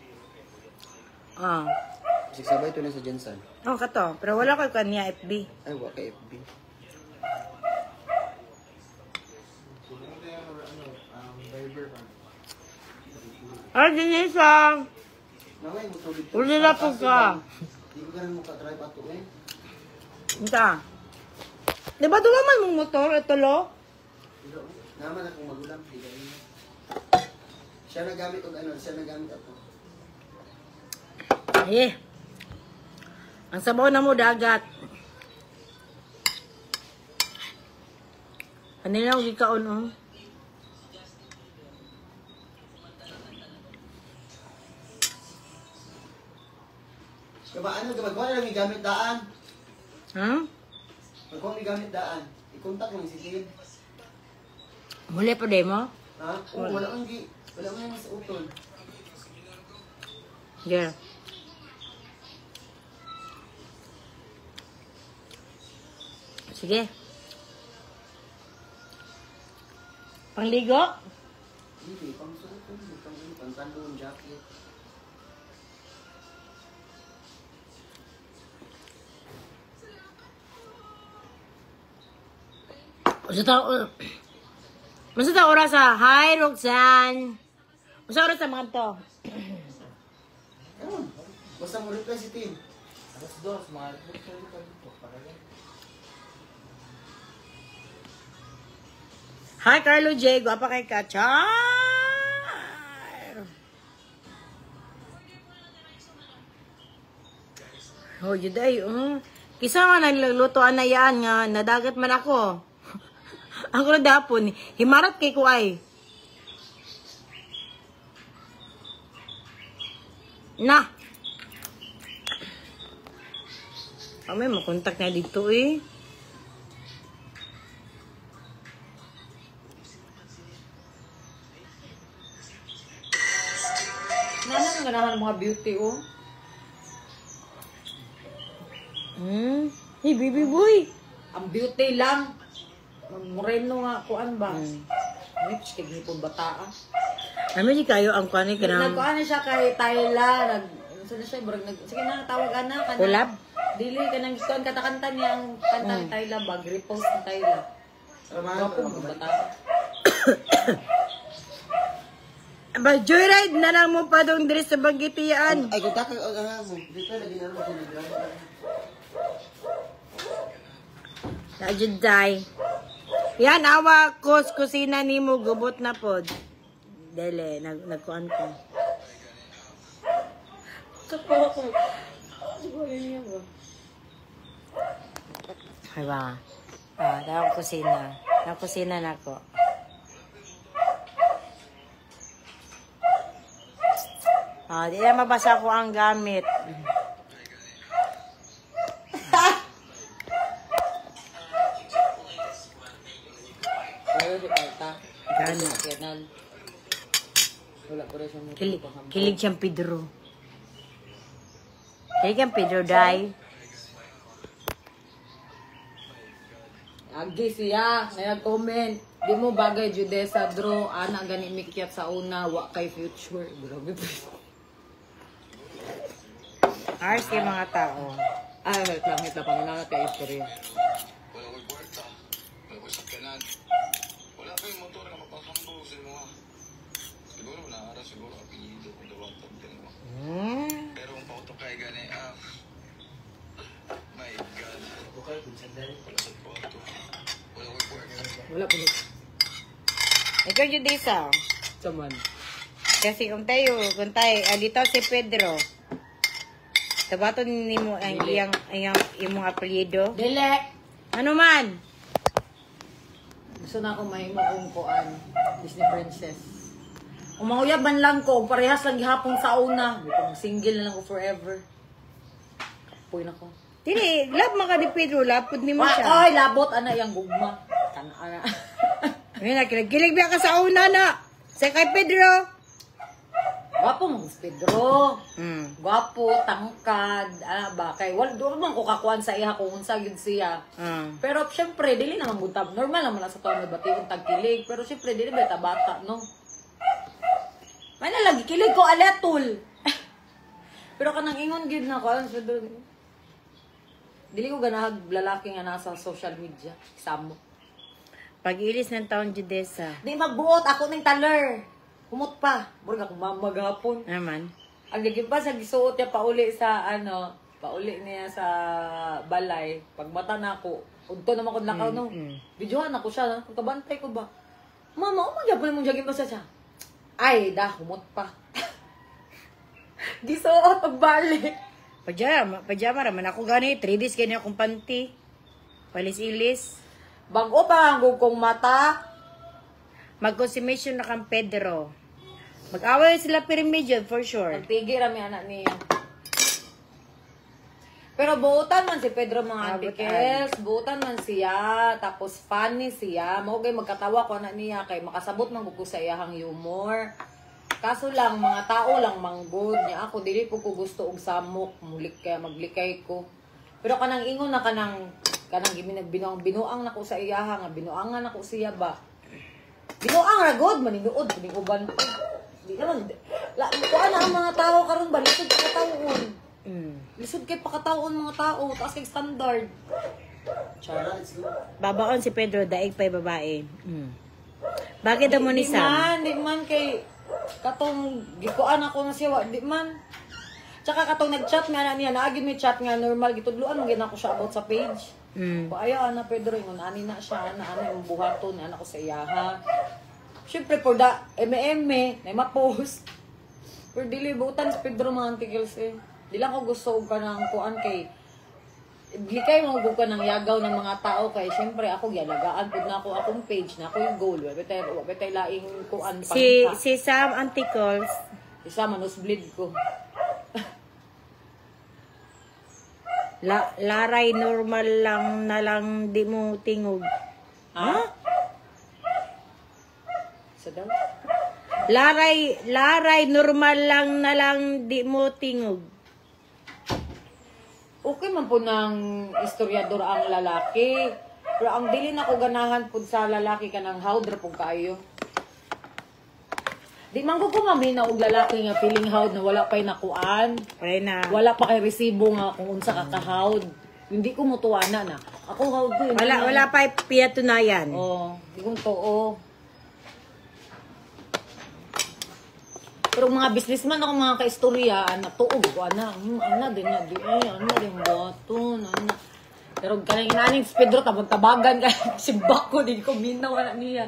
Ah. Basig sabay ito na sa Jensen. Oh, kato. Pero wala ko kanya FB. Ay, wala ka FB. Ah, Denisa. Naway mo tubig. Uli na po ka. Di ko ganun mo ka-try pa ito eh. Ika. Di ba dumaman mong motor? Ito lo? Naman akong magulang. Di ganun. Siya nagamit og ano, siya nagamit ako. Ay. Ang sabaw na mo dagat. Kanina ko gikaon oh. Kaba ano, magkuha na lang yung gamit daan. Ha? Magkuha may gamit daan. I-contact mo si Tim. Muli pa demo? Ha? Oo, wala kang wala kang sa utol. Yeah. Sige. Pangligo? Hindi, pang suotol. Pang tandong jacket. Masa ta oras sa hi Roxanne. Masa oras sa mga to? Ayun. Basta mo reply si Tim. Alas 2, mga dito. Para yan. Hi Carlo J, guwapa kay Kachar. Oh, juday, kisa nga naglulutoan na yan nga, nadagat man ako. Ako na dapon, himarat kay ko ay. Na! Kami, makontak na dito eh. Nanang ganahan mga beauty, oh. Hey, baby boy. Ang beauty lang. Moreno nga, kuan ba? Rich, kay hipon bataa. Amin di kayo ang kani kanang Nagkuhan na siya kay Tyla. Saan na siya? Sige na, tawag ana. Collab? Dili, kanang kuan katakanta niya ang kanta ni Tyla. Bag, repost ni Tyla. Gwapo mo bataa. Ba, joyride na lang mo pa doon diri sa Bagitian. Ay, kung takag mo. Dito lagi na ako. Najuday. Yan, awa ko, kusina ni mo, gubot na pod. Dele, nagkuhan ko. Kapawa ko. Siguro niya ba? Ay ba? Daw kusina. Daw kusina na ko. Di na mabasa ko ang gamit. Pero di Alta. Gano. Kenan. Wala ko rin siya mo. Kilig siyang Pedro. Kilig siyang Pedro, day. Agi siya, na nag-comment. Di mo bagay Judesa draw, ana gani mikyat sa una, wa kay future. Grabe po. Ars kay mga tao. Wait lang, pangunahan kay istorya. Wala ko'y puwerta. Wala ko'y sakyanan. Wala pa yung motor na mapakambog sa mga. Siguro wala siguro apelido kung dalawang tabdeng mo. Pero ang pauto kay gani, my God. Wala sa photo. Wala ko'y puwerta. Wala po. Ikaw, Judisa. Saman. Kasi kung dito si Pedro. Tabato ni mo ang iyong apelyido. Dele! Ano man? Gusto na akong mahimo kong kuan. Disney Princess. Kung manguyaban lang ko, parehas lang gihapon sa una. Kung single na lang ko forever. Kapoy na ko. Dili, love man ka ni Pedro, lapod ni mo siya. Ay, labot, ana, yung gugma. Kana. Ngayon, kilig biya ka sa una na. Sa kay Pedro. Gwapo mo, Pedro. Mm. Gwapo, tangkad, kay wala doon man ko kakuan sa iha kung unsa gyud siya. Pero syempre dili naman butab. Normal naman sa taon bation tagkilig, pero syempre dili ba bata, no? May na lagi kilig ko alatol. Pero kanang ingon gyud na ko sa doon. Dili ko ganahag lalaki nga nasa social media, samo. Pag-ilis ng taon, Judesa. Di magbuot ako ning taler. Kumot pa. Burga kung mamagapon. Naman. Ang gagawin pa sa gisuot niya pauli sa pauli niya sa balay. Pagbata na ako, unto naman ko nakaw no. Videohan ako siya, kabantay ko ba? Mama, magyapon mong jagin pa siya. Ay, humot pa. Gisuot pagbalik. Pajama raman ako gani, 3 days kanya akong panty. Palis-ilis. Bago pa ang kong mata. Mag-consummation na kang Pedro. Mag-away sila Pyramid for sure. Nagtigi rami anak niya. Pero buutan man si Pedro mga antikels, buutan man siya, tapos funny siya. Maugay magkatawa ko anak niya kay makasabot man ko sa iyahang humor. Kaso lang mga tao lang manggod niya ako dili ko gusto og samok, mulik kaya maglikay ko. Pero kanang ingon na kanang binuang nako sa iyahang, binuangan nako siya ba. Binuang ra god maninuod kuning uban ko. Di naman ko ana ang mga tao karon ba lisod ka taon. Lisod kay pakataon mga tao, taas kay standard. Babaon si Pedro daig pay babae. Bakit mo ni Sam? Di man kay katong gikuan ako na siya, di man. Tsaka katong nag-chat nga na niya, naagin may chat nga normal gitudluan mo gina ko siya about sa page. Ko ayaw ana Pedro ingon ani na siya ana yung buhaton ana ko sa iyaha. Syempre for da na ma-post. Pero dili butan si Pedro mga antigels eh. Di lang ko gusto og kanang kuan kay Glikay mo ka ng yagaw ng mga tao kay syempre ako gyalagaan pud na ako akong page na ako yung goal. Wa tay laing kuan pa. Si Sam Anticals, isa manusbleed ko. Laray normal lang na lang di mo tingog. Ha? Sa daw? Laray normal lang na lang di mo tingog. Okay man po ng istoryador ang lalaki. Pero ang dili na ko ganahan po sa lalaki ka ng hawd ra po kayo. Di man ko maminaw og lalaki nga feeling hawd na wala pa'y nakuan. Wala pa kay resibo nga kung unsa ka kahawd. Hindi ko mutuana na. Ako hawd ko. Wala pa piyatunayan. Di kong too. Pero mga businessman ako mga kaistorya, natuog ko, ana din baton, ana. Pero kanang inaning si Pedro, tabag-tabagan kaya si Bako, di ko minaw na niya.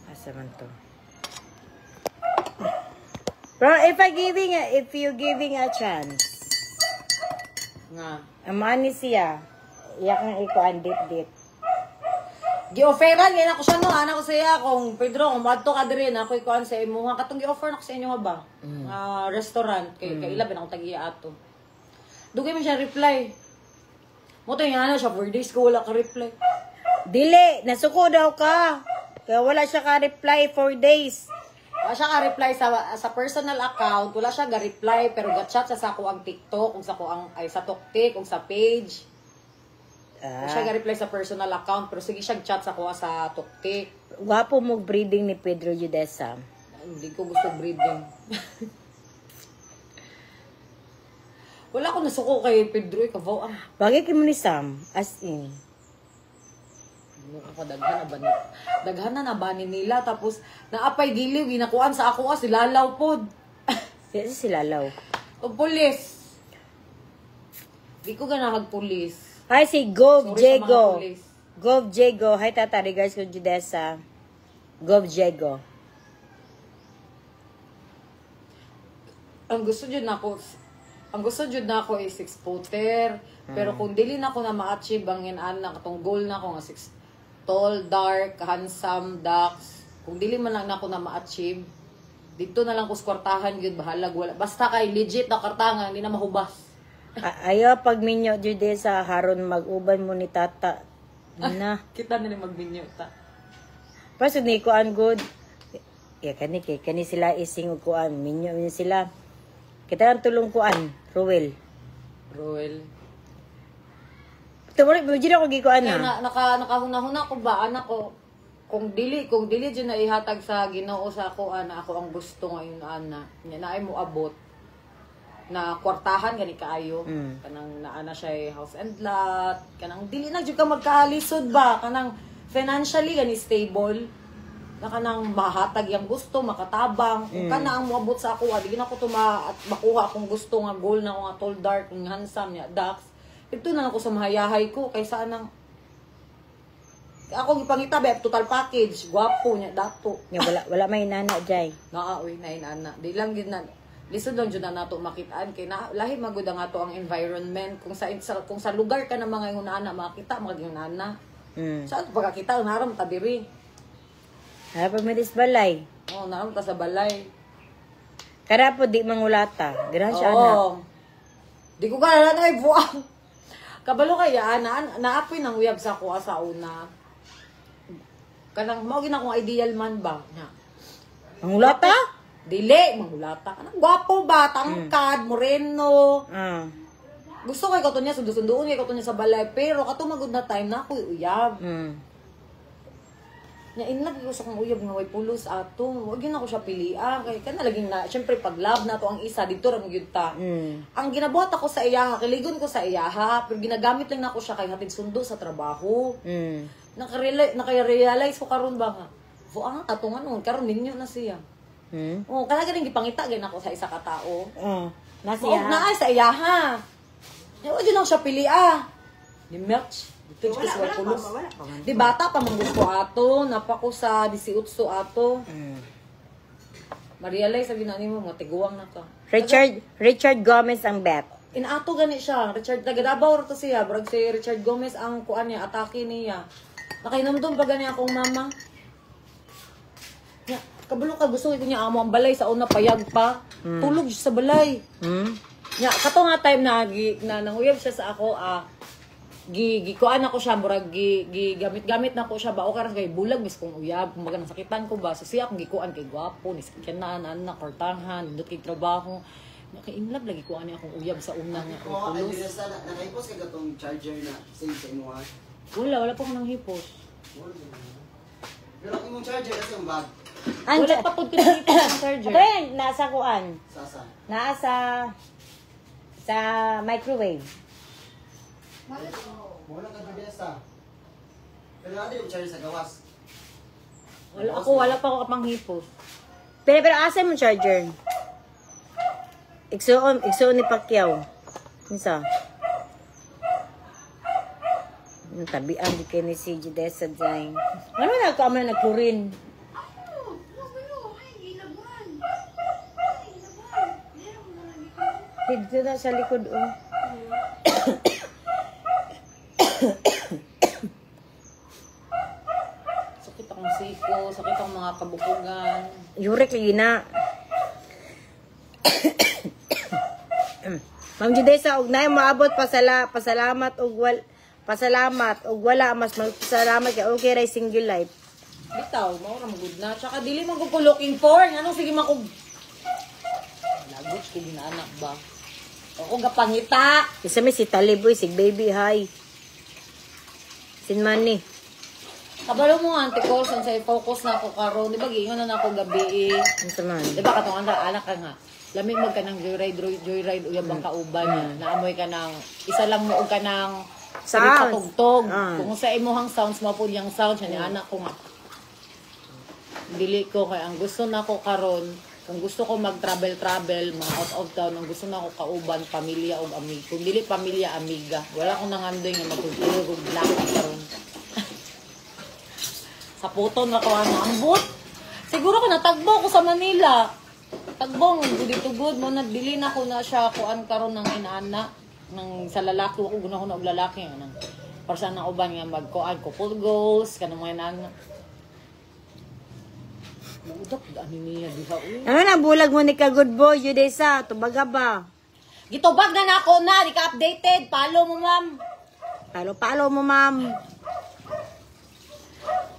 Asa man to? Bro, if you giving a chance, Nga. amani siya, iyak nga ikuan dit. Gi-offeran, ganyan ako siya no, anak ko siya, kung Pedro, kung madto ka din, ako ikuan sa imo, nga katong gi-offer na ko sa inyo nga ba? Restaurant, kay kailabin ako tag-iya ato. Dugay mo siya reply. Mo to yung siya, 4 days ko wala ka reply. Dili, nasuko daw ka. Kaya wala siya ka-reply 4 days. Wala siya ka-reply sa personal account, wala siya ga-reply, pero ga-chat siya sa ako ang TikTok, kung sa ako ang, ay sa TokTik, kung sa page. Wala siya ga-reply sa personal account, pero sige siya chat sa ako sa TokTik. Wapo mo breeding ni Pedro Judesa. Hindi ko gusto breeding. Wala ko nasuko kay Pedro, ikaw ang Bagay kay mo ni Sam, as in. Daghan na ba ni nila, tapos naapay diliw, ginakuan sa ako si Lalaw pod. Kasi si Lalaw. O pulis. Di ko ganahag pulis. Hi, si Gov Sorry sa mga Jego. pulis. Gov Jego. Hi, tata. Regards ko Judesa. Gov Jego. Ang gusto dyan ako is 6-footer. Pero kung dili na ako na ma-achieve ang inana, katong goal na ako nga 6 tall, dark, handsome, ducks. Kung dili man lang na ako na ma-achieve, dito na lang ko sa kwartahan yun, bahalag wala. Basta kay legit na kwartahan, hindi na mahubas. Ayaw pag minyo Judesa, haron mag-uban mo ni tata. Na. Kita nila magminyo ta. Pasod ni kuan good. Kani sila ising og kuan, minyo sila. Kita ang tulong kuan, Ruel. Tumuli, bujid ako gikuan Kaya na. nakahuna-huna ko ba, anak ko, kung dili dyan na ihatag sa Ginoo sa ako, ako ang gusto ngayon, ana. Na ay mo abot na kwartahan gani kaayo. Kanang naana siya house and lot, kanang dili na jud ka magkalisod ba, kanang financially gani stable. Na kanang mahatag yang gusto, makatabang. Kung kana ang moabot sa ako, di na ko at makuha akong gusto nga goal na ako nga tall, dark, handsome niya, ducks. Ito na ako sa mahayahay ko, kaysa nang ako gipangita ba total package, gwapo niya dato. Wala may nana jay. Oy na inana. Di lang gid na lisod lang jud na nato makitaan kay na lahi magud ang ato ang environment kung sa lugar ka na mga ingunana makita mga ingunana. Sa pagkakita naram ta diri. Harap mo dis balay. Naram ta sa balay. Kara po di mangulata. Ganun siya anak. Di ko kaya na buang. Kabalo kaya, naapoy ng uyab sa kuha sa una. Kanang, maugin akong ideal man ba? Mangulata? Dili, mangulata. Kanang, gwapo ba? Tangkad, moreno. Gusto ko ikaw to niya, sundusunduon ikaw to niya sa balay. Pero, katumagod na time na ako'y uyab. Inlag ko sa kong uyab nga way pulos ato. Huwag yun ako siya pilian. Kaya ka na laging na, syempre pag love na to ang isa, dito rin yun ta. Ang ginabuhat ako sa iyaha, kiligon ko sa iyaha, pero ginagamit lang na ako siya kay hatid sundo sa trabaho. Naka-realize ko karon ba nga, ato nga noon, karon ninyo na siya. Kaya galing gipangita, ganyan ako sa isa ka tao. Nasiya. Na sa iyaha. Huwag yun ako siya pilian. Ni Melch. Wala. Di bata pa mong gusto ato, napako sa 18 ato. Ma-realize sabi na mo, matiguang na ka. Richard Gomez ang bet. Inato gani siya. Richard, nagadabaw to siya. Brag si Richard Gomez ang kuan niya, atake niya. Nakainomdom pa gani akong mama. Kabalo ka, gusto ko niya amo ang balay sa una payag pa. Tulog siya sa balay. Kato nga time na nanguyab siya sa ako, gikuan ako siya, murag gamit na ko siya ba o karon kay bulag mis kong uyab, kung maga nasakitan ko ba, so siya akong gikuan kay gwapo, ni sakyan na kartangan, dot kay trabaho. Naka-inlove lagi ko ani akong uyab sa unang nga pulos. Nakaipos ka gatong charger na same sa inyo ha? Wala pa ko nang hipos. Pero kung yung charger kasi yung bag. Wala pa po kinahipos ang charger. Ito yan, nasa kuan. Sasa. Nasa sa microwave. Wala ka Judesa. Pero natin yung charger sa gawas. Wala pa ako kapang hipos. Pero asa mo charger? Igsuon ni Pacquiao. Isa. Tabian di kay ni si Judesa Jai. Ano na ako man nagkurin? Dito na sa likod oh. Sakit akong siko, sakit ang mga kabukugan. Yurek lagi na. Ma'am Judesa, og na maabot pasalamat og wala mas magpasalamat kay okay ray single life. Bitaw, maura magud na. Tsaka dili man ko looking for. Anong sige man ko. Lagot ko ginaanak ba? Ako gapangita. Isa may si Taliboy, si Baby Hi. Sin Manny. Kabalo mo nga, Auntie Cole, sa focus na ako karon. Di ba, giingon na ako gabi eh. Ano man? Di ba, katong anak ka nga. Lamig mag ka ng joyride, uyab ang kauban niya. Naamoy ka ng, isa lang mo ka ng salit sa tugtog. Kung sa imuhang sounds, mapun yung sounds, yan yung anak ko nga. Dili ko, kaya ang gusto na ko karon, kung gusto ko mag-travel, mga out of town, ang gusto na ko kauban, pamilya o amigo. Kung dili pamilya, amiga. Wala akong nangandoy nga magtutulog o black karon. Sa puton na ko ang ambot. Siguro ko natagbo ko sa Manila. Tagbong, good good mo, nadili na ko na siya kuan karon ng inaana. Ng sa lalaki, ako guna ko na og lalaki. Para sa na uban nga magkuan ko, full goals, kanang mga inaana. Udak, dami niya diha. Ano na bulag mo ni ka good boy, Judesa, tubaga ba? Gitubag na ako na, di ka updated. Follow mo, ma'am. Palo mo, ma'am.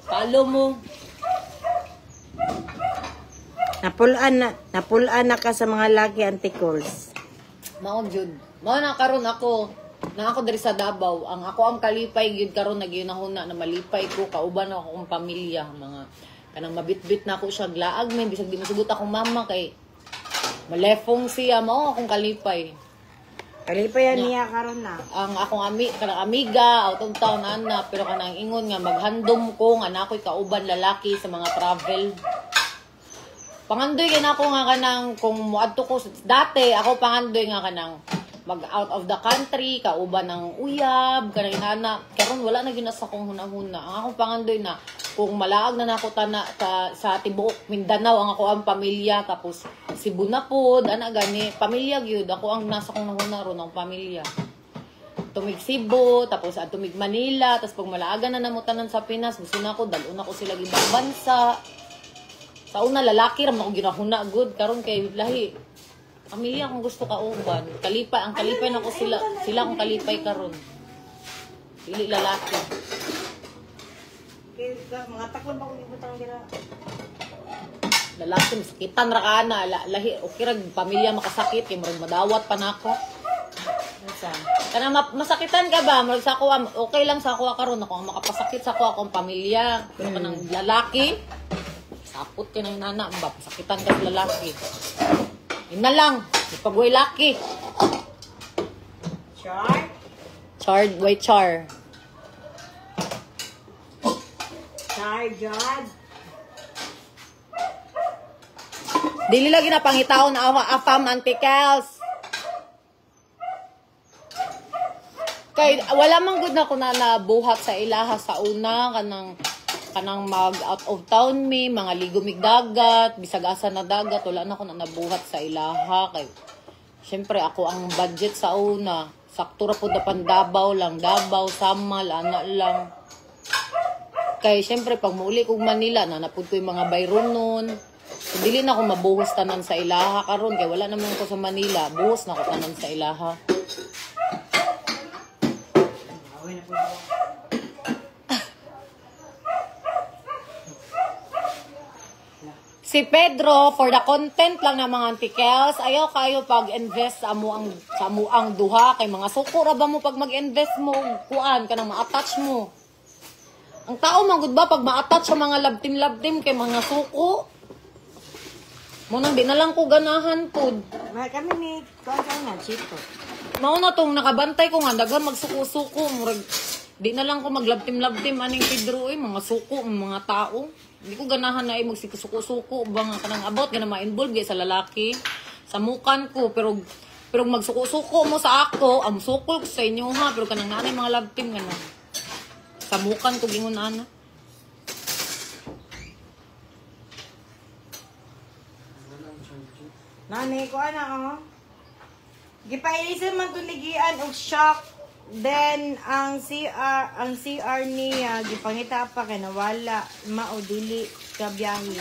Follow mo. Napulaan na ka sa mga laki anti-calls. Mao jud. Mao na karon ako. Na ako diri sa Davao. Ang ako ang kalipay gyud karon nagyunahuna na malipay ko kauban ako akong pamilya, mga kanang mabitbit na ako siya glaag men bisag di masugot akong mama kay malefong siya mao akong kalipay. Kalipayan niya karon na. Ang akong kanang amiga out of town ana pero kanang ingon nga maghandom ko nga nakoy kauban lalaki sa mga travel. Pangandoy gina ako nga kanang kung muadto ko dati ako pangandoy nga kanang mag out of the country kauban ng uyab kanang inana karon wala na ginasa kong hunahuna. Ang akong pangandoy na kung malaag na nako tana sa tibuok Mindanao ang ako ang pamilya tapos Cebu na pod ana gani pamilya gyud ako ang nasa kong nahuna ron ang pamilya. Tumig Cebu tapos tumig Manila tapos pag malaagan na namutanan sa Pinas gusto na ko dalon ako sila ibang bansa. Sa una lalaki ram ako ginahuna good karon kay lahi. Pamilya akong gusto kauban. Kalipay ang kalipay nako sila akong kalipay karon. Dili lalaki. Mga taklon ba kung ibutang gira? Lalaki masakitan ra kana lahi okay ra pamilya makasakit kay murag madawat pa nako. Unsa? Kana masakitan ka ba? Murag sa ako okay lang sa ako karon ako ang makapasakit sa ako akong pamilya. Pero kanang lalaki sapot ka na yung nana, ba? Sakitan ka sa lalaki. Yun na lang. Ipag-way laki. Char? Chard, way char. Char, Jod? Dili lagi na pangitaw na afam antikels. Kay, wala man good na ko na nabuhat sa ilaha sa una, kanang mag out of town mi, mga ligumig dagat, bisag asa na dagat, wala na ko na nabuhat sa ilaha. Kay, syempre ako ang budget sa una. Sakto ra po dapan Davao lang, Davao, Samal, ana lang. Kay, syempre pag muuli kong Manila, nanapod ko yung mga bayron nun. So, dili na ako mabuhos tanan sa ilaha karon kay wala naman ko sa Manila, buhos na ko tanan sa ilaha. Si Pedro, for the content lang ng mga antikels, ayaw kayo pag-invest sa amuang duha. Kay mga suko ra ba mo pag mag-invest mo, kuan ka nang ma-attach mo. Ang tao magud ba pag ma-attach sa mga labtim-labtim kay mga suko? Munang di na lang ko ganahan pod. Mahal kami ni kuan na chito. Mao na tong nakabantay ko nga daghan magsuko-suko, murag di na lang ko maglabtim-labtim aning Pedro mga suko, mga tao. Hindi ko ganahan na magsikusuko-suko ba nga kanang abot nga na ma-involve sa lalaki sa mukan ko pero magsuko-suko mo sa ako, am suko ko sa inyo ha pero kanang nanay mga labtim nga na. Samukan ko gingon ana. Nani ko ana oh. Gipailisan man tuligian og shock. Then ang CR niya gipangita pa kay nawala mao dili ka biyahe.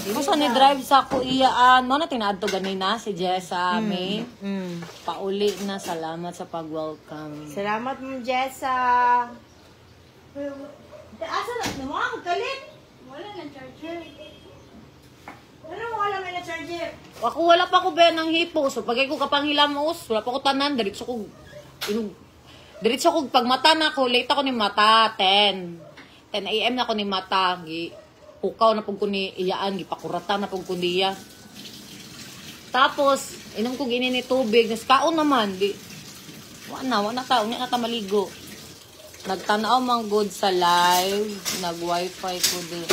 Gusto ni drive sa ko iyaan. Mo na tinaadto ganina si Jessa May. Pauli na, salamat sa pag-welcome. Salamat mo Jessa. Asa na mo ang kalit? Wala lang charger. Ano mo alam na charger? Ako wala pa ko ba ng hipo. So pagay ko kapang hilamos, wala pa ko tanan, diretso ko pag mata na ko, late ako ni mata 10 AM na ko ni mata. Pukaw na pag ko ni iyaan, gipakurata na pag ko niya. Tapos inom ko gini ni tubig, nas kaon naman di. Wala na maligo. Nagtanaw mang good sa live, nag-wifi ko di.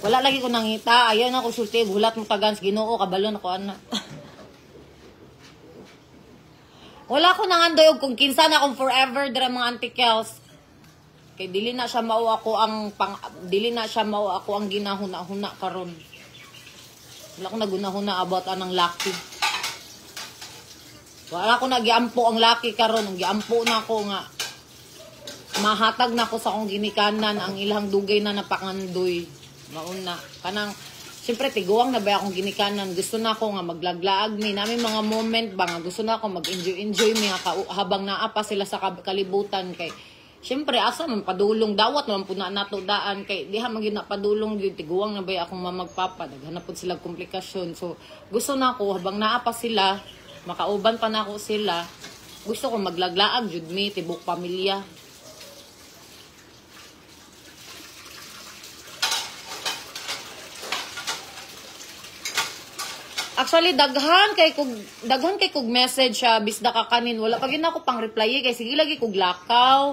Wala lagi ko nangita. Ayaw na ko sulti. Bulat mo tagans. Ginoo. Kabalo na ko ana. Wala ko nangandoy og kung kinsa na akong forever dira mga antikels. Kay dili na siya mao ako ang ginahuna-huna karon. Wala ko naguna-huna about anang laki. Wala ko nagiampo ang laki karon. Ang giampo na ko nga mahatag na ko sa akong ginikanan ang ilang dugay na napakandoy. Mauna kanang siyempre tiguang na ba akong ginikanan, gusto na ako nga maglaglaag mi namin mga moment ba nga gusto na ako mag-enjoy mi nga habang naa pa sila sa kalibutan kay siyempre asa man padulong dawat man pud na nato daan kay diha man gyud na padulong gyud tiguang na ba akong mamagpapa daghan pud sila komplikasyon. So gusto na ako habang naa pa sila makauban pa na ako sila, gusto ko maglaglaag jud mi tibok pamilya. Actually daghan kay kog message siya bisda ka kanin wala pa gyud ako pang reply kay sige lagi kog lakaw.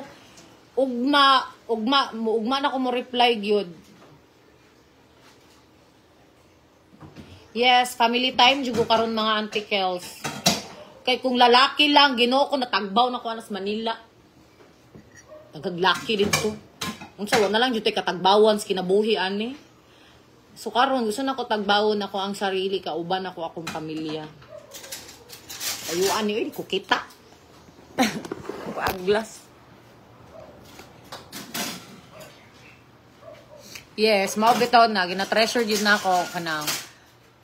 Ugma na ko mo reply gyud. Yes, family time jud ko karon mga antikels. Kay kung lalaki lang Ginoo ko natagbaw na ko anas Manila. Nagaglaki dito. Unsa wala lang jud tay katagbawon sa kinabuhi ani. So karon gusto na ko tagbawon ako ang sarili kauban ako akong pamilya. Ayuan ni ko kita. Aglas. Yes, mao bitaw na gina-treasure jud na ako kanang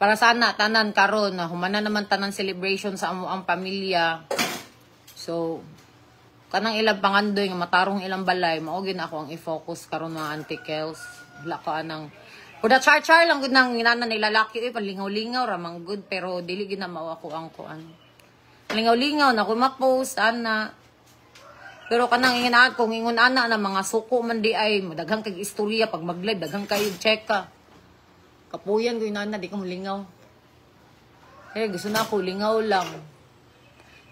para sana tanan karon na humana naman tanan celebration sa amo ang pamilya. So kanang ilang pangandoy nga matarong ilang balay mao gid ako ang i-focus karon mga antikels. Wala ko anang kuda char lang gud nang inana ni lalaki panlingaw-lingaw ra mang good pero dili gid na mao ako ang kuan. Lingaw-lingaw na ko ma-post ana. Pero kanang ingon kung ingon ana na mga suko man di ay daghang kag istorya pag mag-live daghang kayo check ka. Kapuyan ko inana di ko lingaw. Gusto na ako lingaw lang.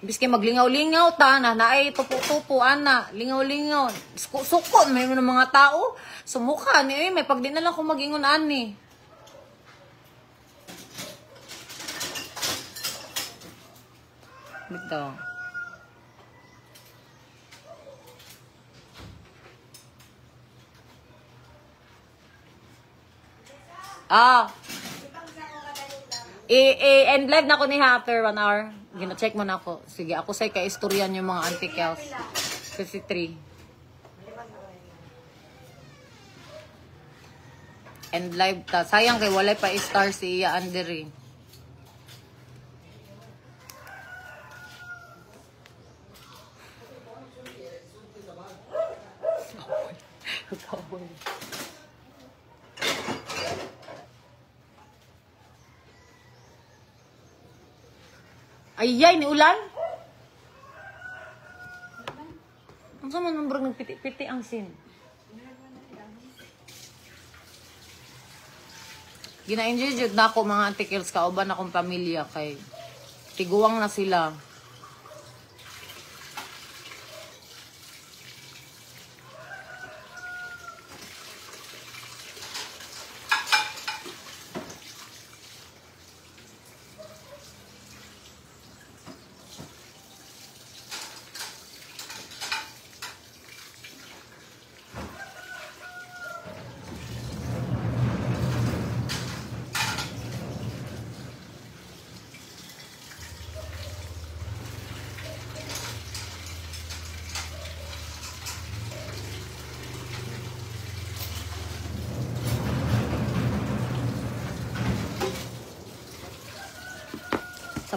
Imbis kay maglingaw-lingaw ta na naay tupo-tupo ana, lingaw-lingaw. Suko may mga tao. Sumukha ni may pag di na lang ko magingon ani. Bitaw. End live na ko ni after 1 hour. Gina-check mo na ako. Sige, ako say ka-istoryan yung mga antikels. 53. End live ta. Sayang kay walay pa star si Iya Andere. Ayay, ni ulan? Ang sama nang brog nagpiti-piti ang sin. Gina-enjoy jud na ako mga antikels kauban akong pamilya kay tiguang na sila.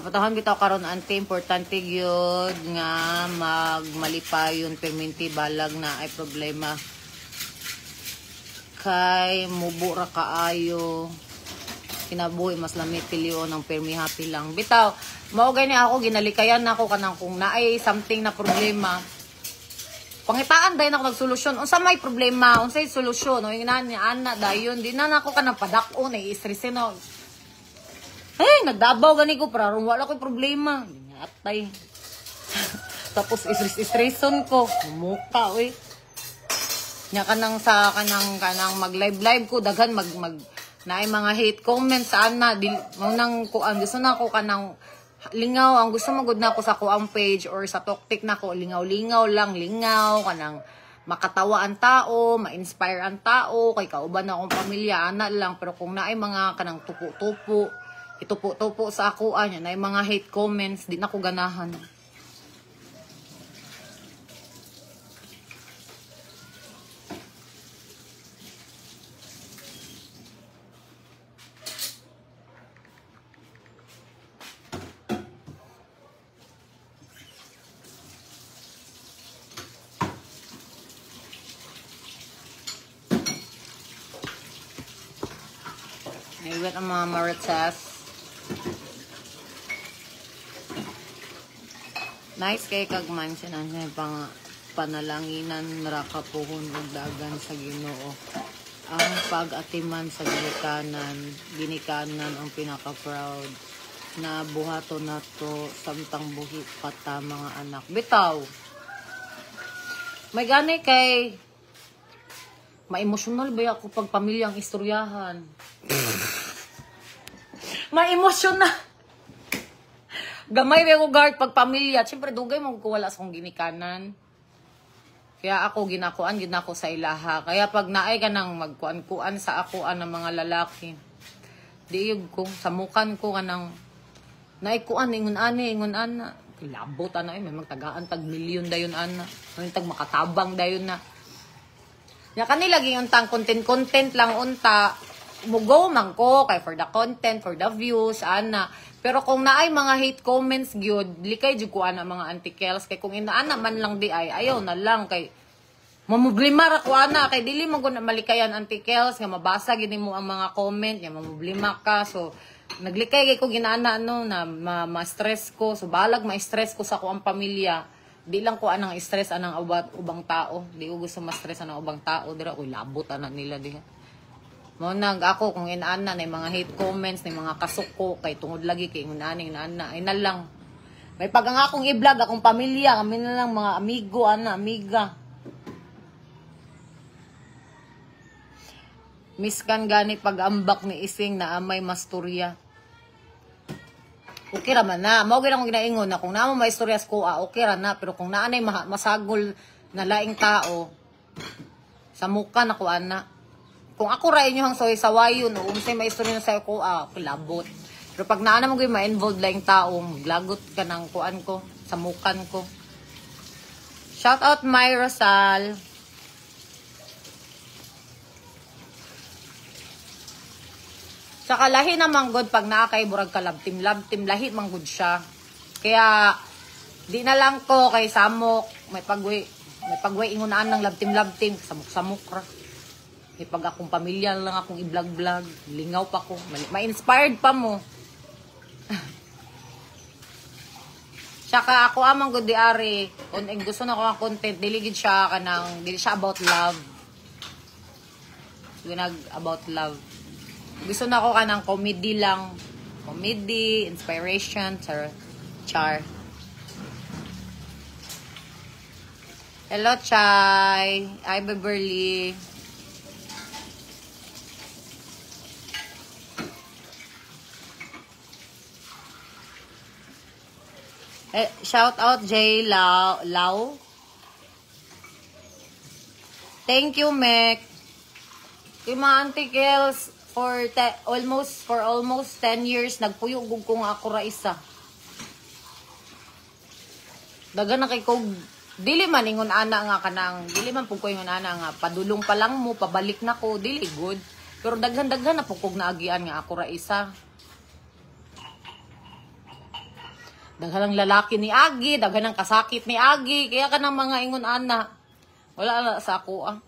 sa patahan bitaw karon ante importante gyud nga magmalipayon perminti balag na ay problema kay mubo ra kaayo kinabuhi mas lamit pilion ng permi happy lang bitaw mao gani ako ginalikayan nako kanang kung naay something na problema pangitaan dayon ako nagsolusyon unsa may problema unsay solusyon o inani ana dayon di na nako kanang padako na i-stress no nagdabaw gani ko para wala ko'y problema atay tapos istreson ko muka oy nya kanang sa kanang mag live ko daghan mag naay mga hate comments ana di mo nang kuan gusto na ko kanang lingaw ang gusto magud nako sa kuang page or sa TokTik nako lingaw lang kanang makatawa ang tao ma-inspire ang tao kay kauban akong pamilya ana lang pero kung naay mga kanang tupo itupo sa ako anya naay mga hate comments di na ko ganahan. Iwet ang mga marites. Nice kay kag mansion ang pang panalanginan ra ka puhon og dagan sa Ginoo. Ang pag-atiman sa ginikanan ang pinaka-proud na buhato nato samtang buhi pata mga anak. Bitaw. May gani kay ma-emotional ba ako pag pamilyang istoryahan? Ma-emotional. Gamay ba ko guard pag pamilya. Siyempre, dugay mo ko wala sa kong ginikanan. Kaya ako ginakuan sa ilaha. Kaya pag naay ka nang magkuan-kuan sa akuan ng mga lalaki, diig ko, samukan ko ka nang naikuan, ingon ana. Labot ana, may magtagaan, tag milyon dayon ana. May tag makatabang dayon na. Nya kanila giuntang content lang unta mugo man ko kay for the content, for the views ana. Pero kung naay mga hate comments gyud, likay jud ko ana mga antikels kay kung inaana man lang di ay ayaw na lang kay mamublima ra ko ana kay dili mo gud malikayan antikels nga mabasa gid mo ang mga comment nya mamublima ka so naglikay kay ko ginaana no na ma-stress ko so balag ma-stress ko sa ko ang pamilya. Di lang ko anang stress anang ubang tao. Di ko gusto ma-stress anang ubang tao. Dira ko labot anak nila diha. Mo nag ako kung inaana na mga hate comments, na mga kasuko kay tungod lagi kay inaana ay na lang. May pag ang akong i-vlog akong pamilya, kami na lang mga amigo amiga. Miskan gani pag-ambak ni ising na amay masturya. Okay ra man na. Mao gyud akong ginaingon na kung naamo maistoryas ko, okay ra na. Pero kung naanay masagol na laing tao, sa muka na ko ana. Kung ako ra inyo hang soy sawayon o unsay maistorya na sa ko, labot. Pero pag naana mo gyud ma-involved laing tao, maglagot ka ng kuan ko, sa mukan ko. Shout out Myra Sal. Saka lahi naman good pag naakay burag ka labtim lahi man good siya. Kaya di na lang ko kay samok may pagwi ingunaan ng labtim samok ra. May pag akong pamilya lang akong i-vlog lingaw pa ko ma-inspired pa mo. Saka ako amang good di ari kung gusto na ko ang content dili siya about love. About love. Gusto na ako ka ng comedy lang. Comedy, inspiration, char. Hello, Chai. Hi, Beverly. Shout out, Jay Lau. Thank you, Mek. Kay mga antikels, for almost 10 years nagpuyog kung ako ra isa. Daga na kay kog dili man ingon ana nga kanang dili man pug ko ingon ana nga padulong pa lang mo pabalik na ko dili good. Pero daghan na pug kog naagian nga ako ra isa. Daghan ng lalaki ni Agi, daghan ng kasakit ni Agi, kaya ka ng mga ingon ana. Wala na sa ako ah.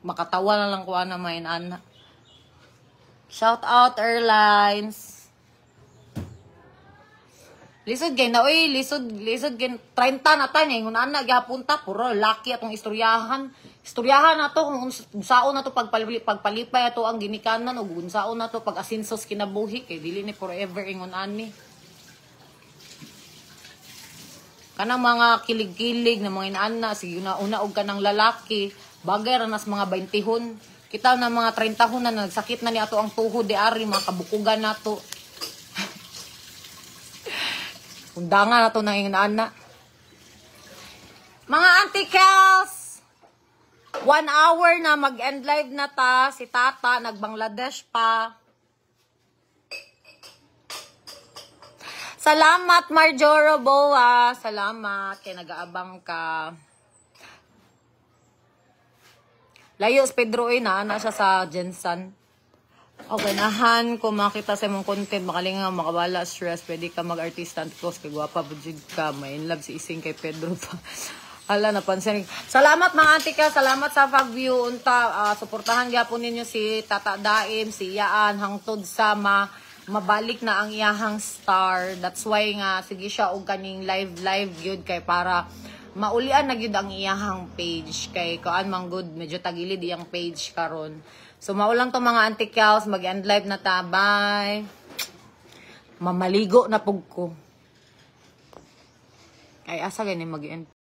Makatawa na lang ko ana main ana. Shout out Airlines. Lisod gay na oy, lisod gay 30 na tayo ingon ana gihapunta puro laki atong istoryahan. Istoryahan na to kung unsaon na to pagpalipay ato ang ginikanan ug unsaon na to pag-asinsos kinabuhi kay dili ni forever ingon ani. Kanang mga kilig-kilig na mga inaana sige una og kanang lalaki bagay ra nas mga 20hon. Kita na mga 30hon na nagsakit na ni ato ang tuhod di ari mga kabukugan nato. Undangan na to ng inaana. Mga antikels, 1 hour na mag-end live na ta. Si Tata, nag-Bangladesh pa. Salamat, Marjoro Boa. Salamat, kaya nag-aabang ka. Layos, Pedro, na siya sa Jensen. Okay, nahan kung makita sa mong content, makalinga, makawala, stress, pwede ka mag-artista, antikos, kay guwapa, budjig ka, may in love si Ising kay Pedro pa. Ala, napansin. Salamat mga antika, salamat sa pag-view, unta, suportahan gyapon ninyo si Tata Daim, si Yaan, hangtod sa mabalik na ang iyahang star. That's why nga, sige siya, og kaning live yun, kay para maulian na yun ang iyahang page, kay kaan mang good, medyo tagilid iyang page karon. So, maulang to mga antikyaws. Mag-end live na ta. Bye. Mamaligo na pug ko. Ay, asa ganyan mag-end.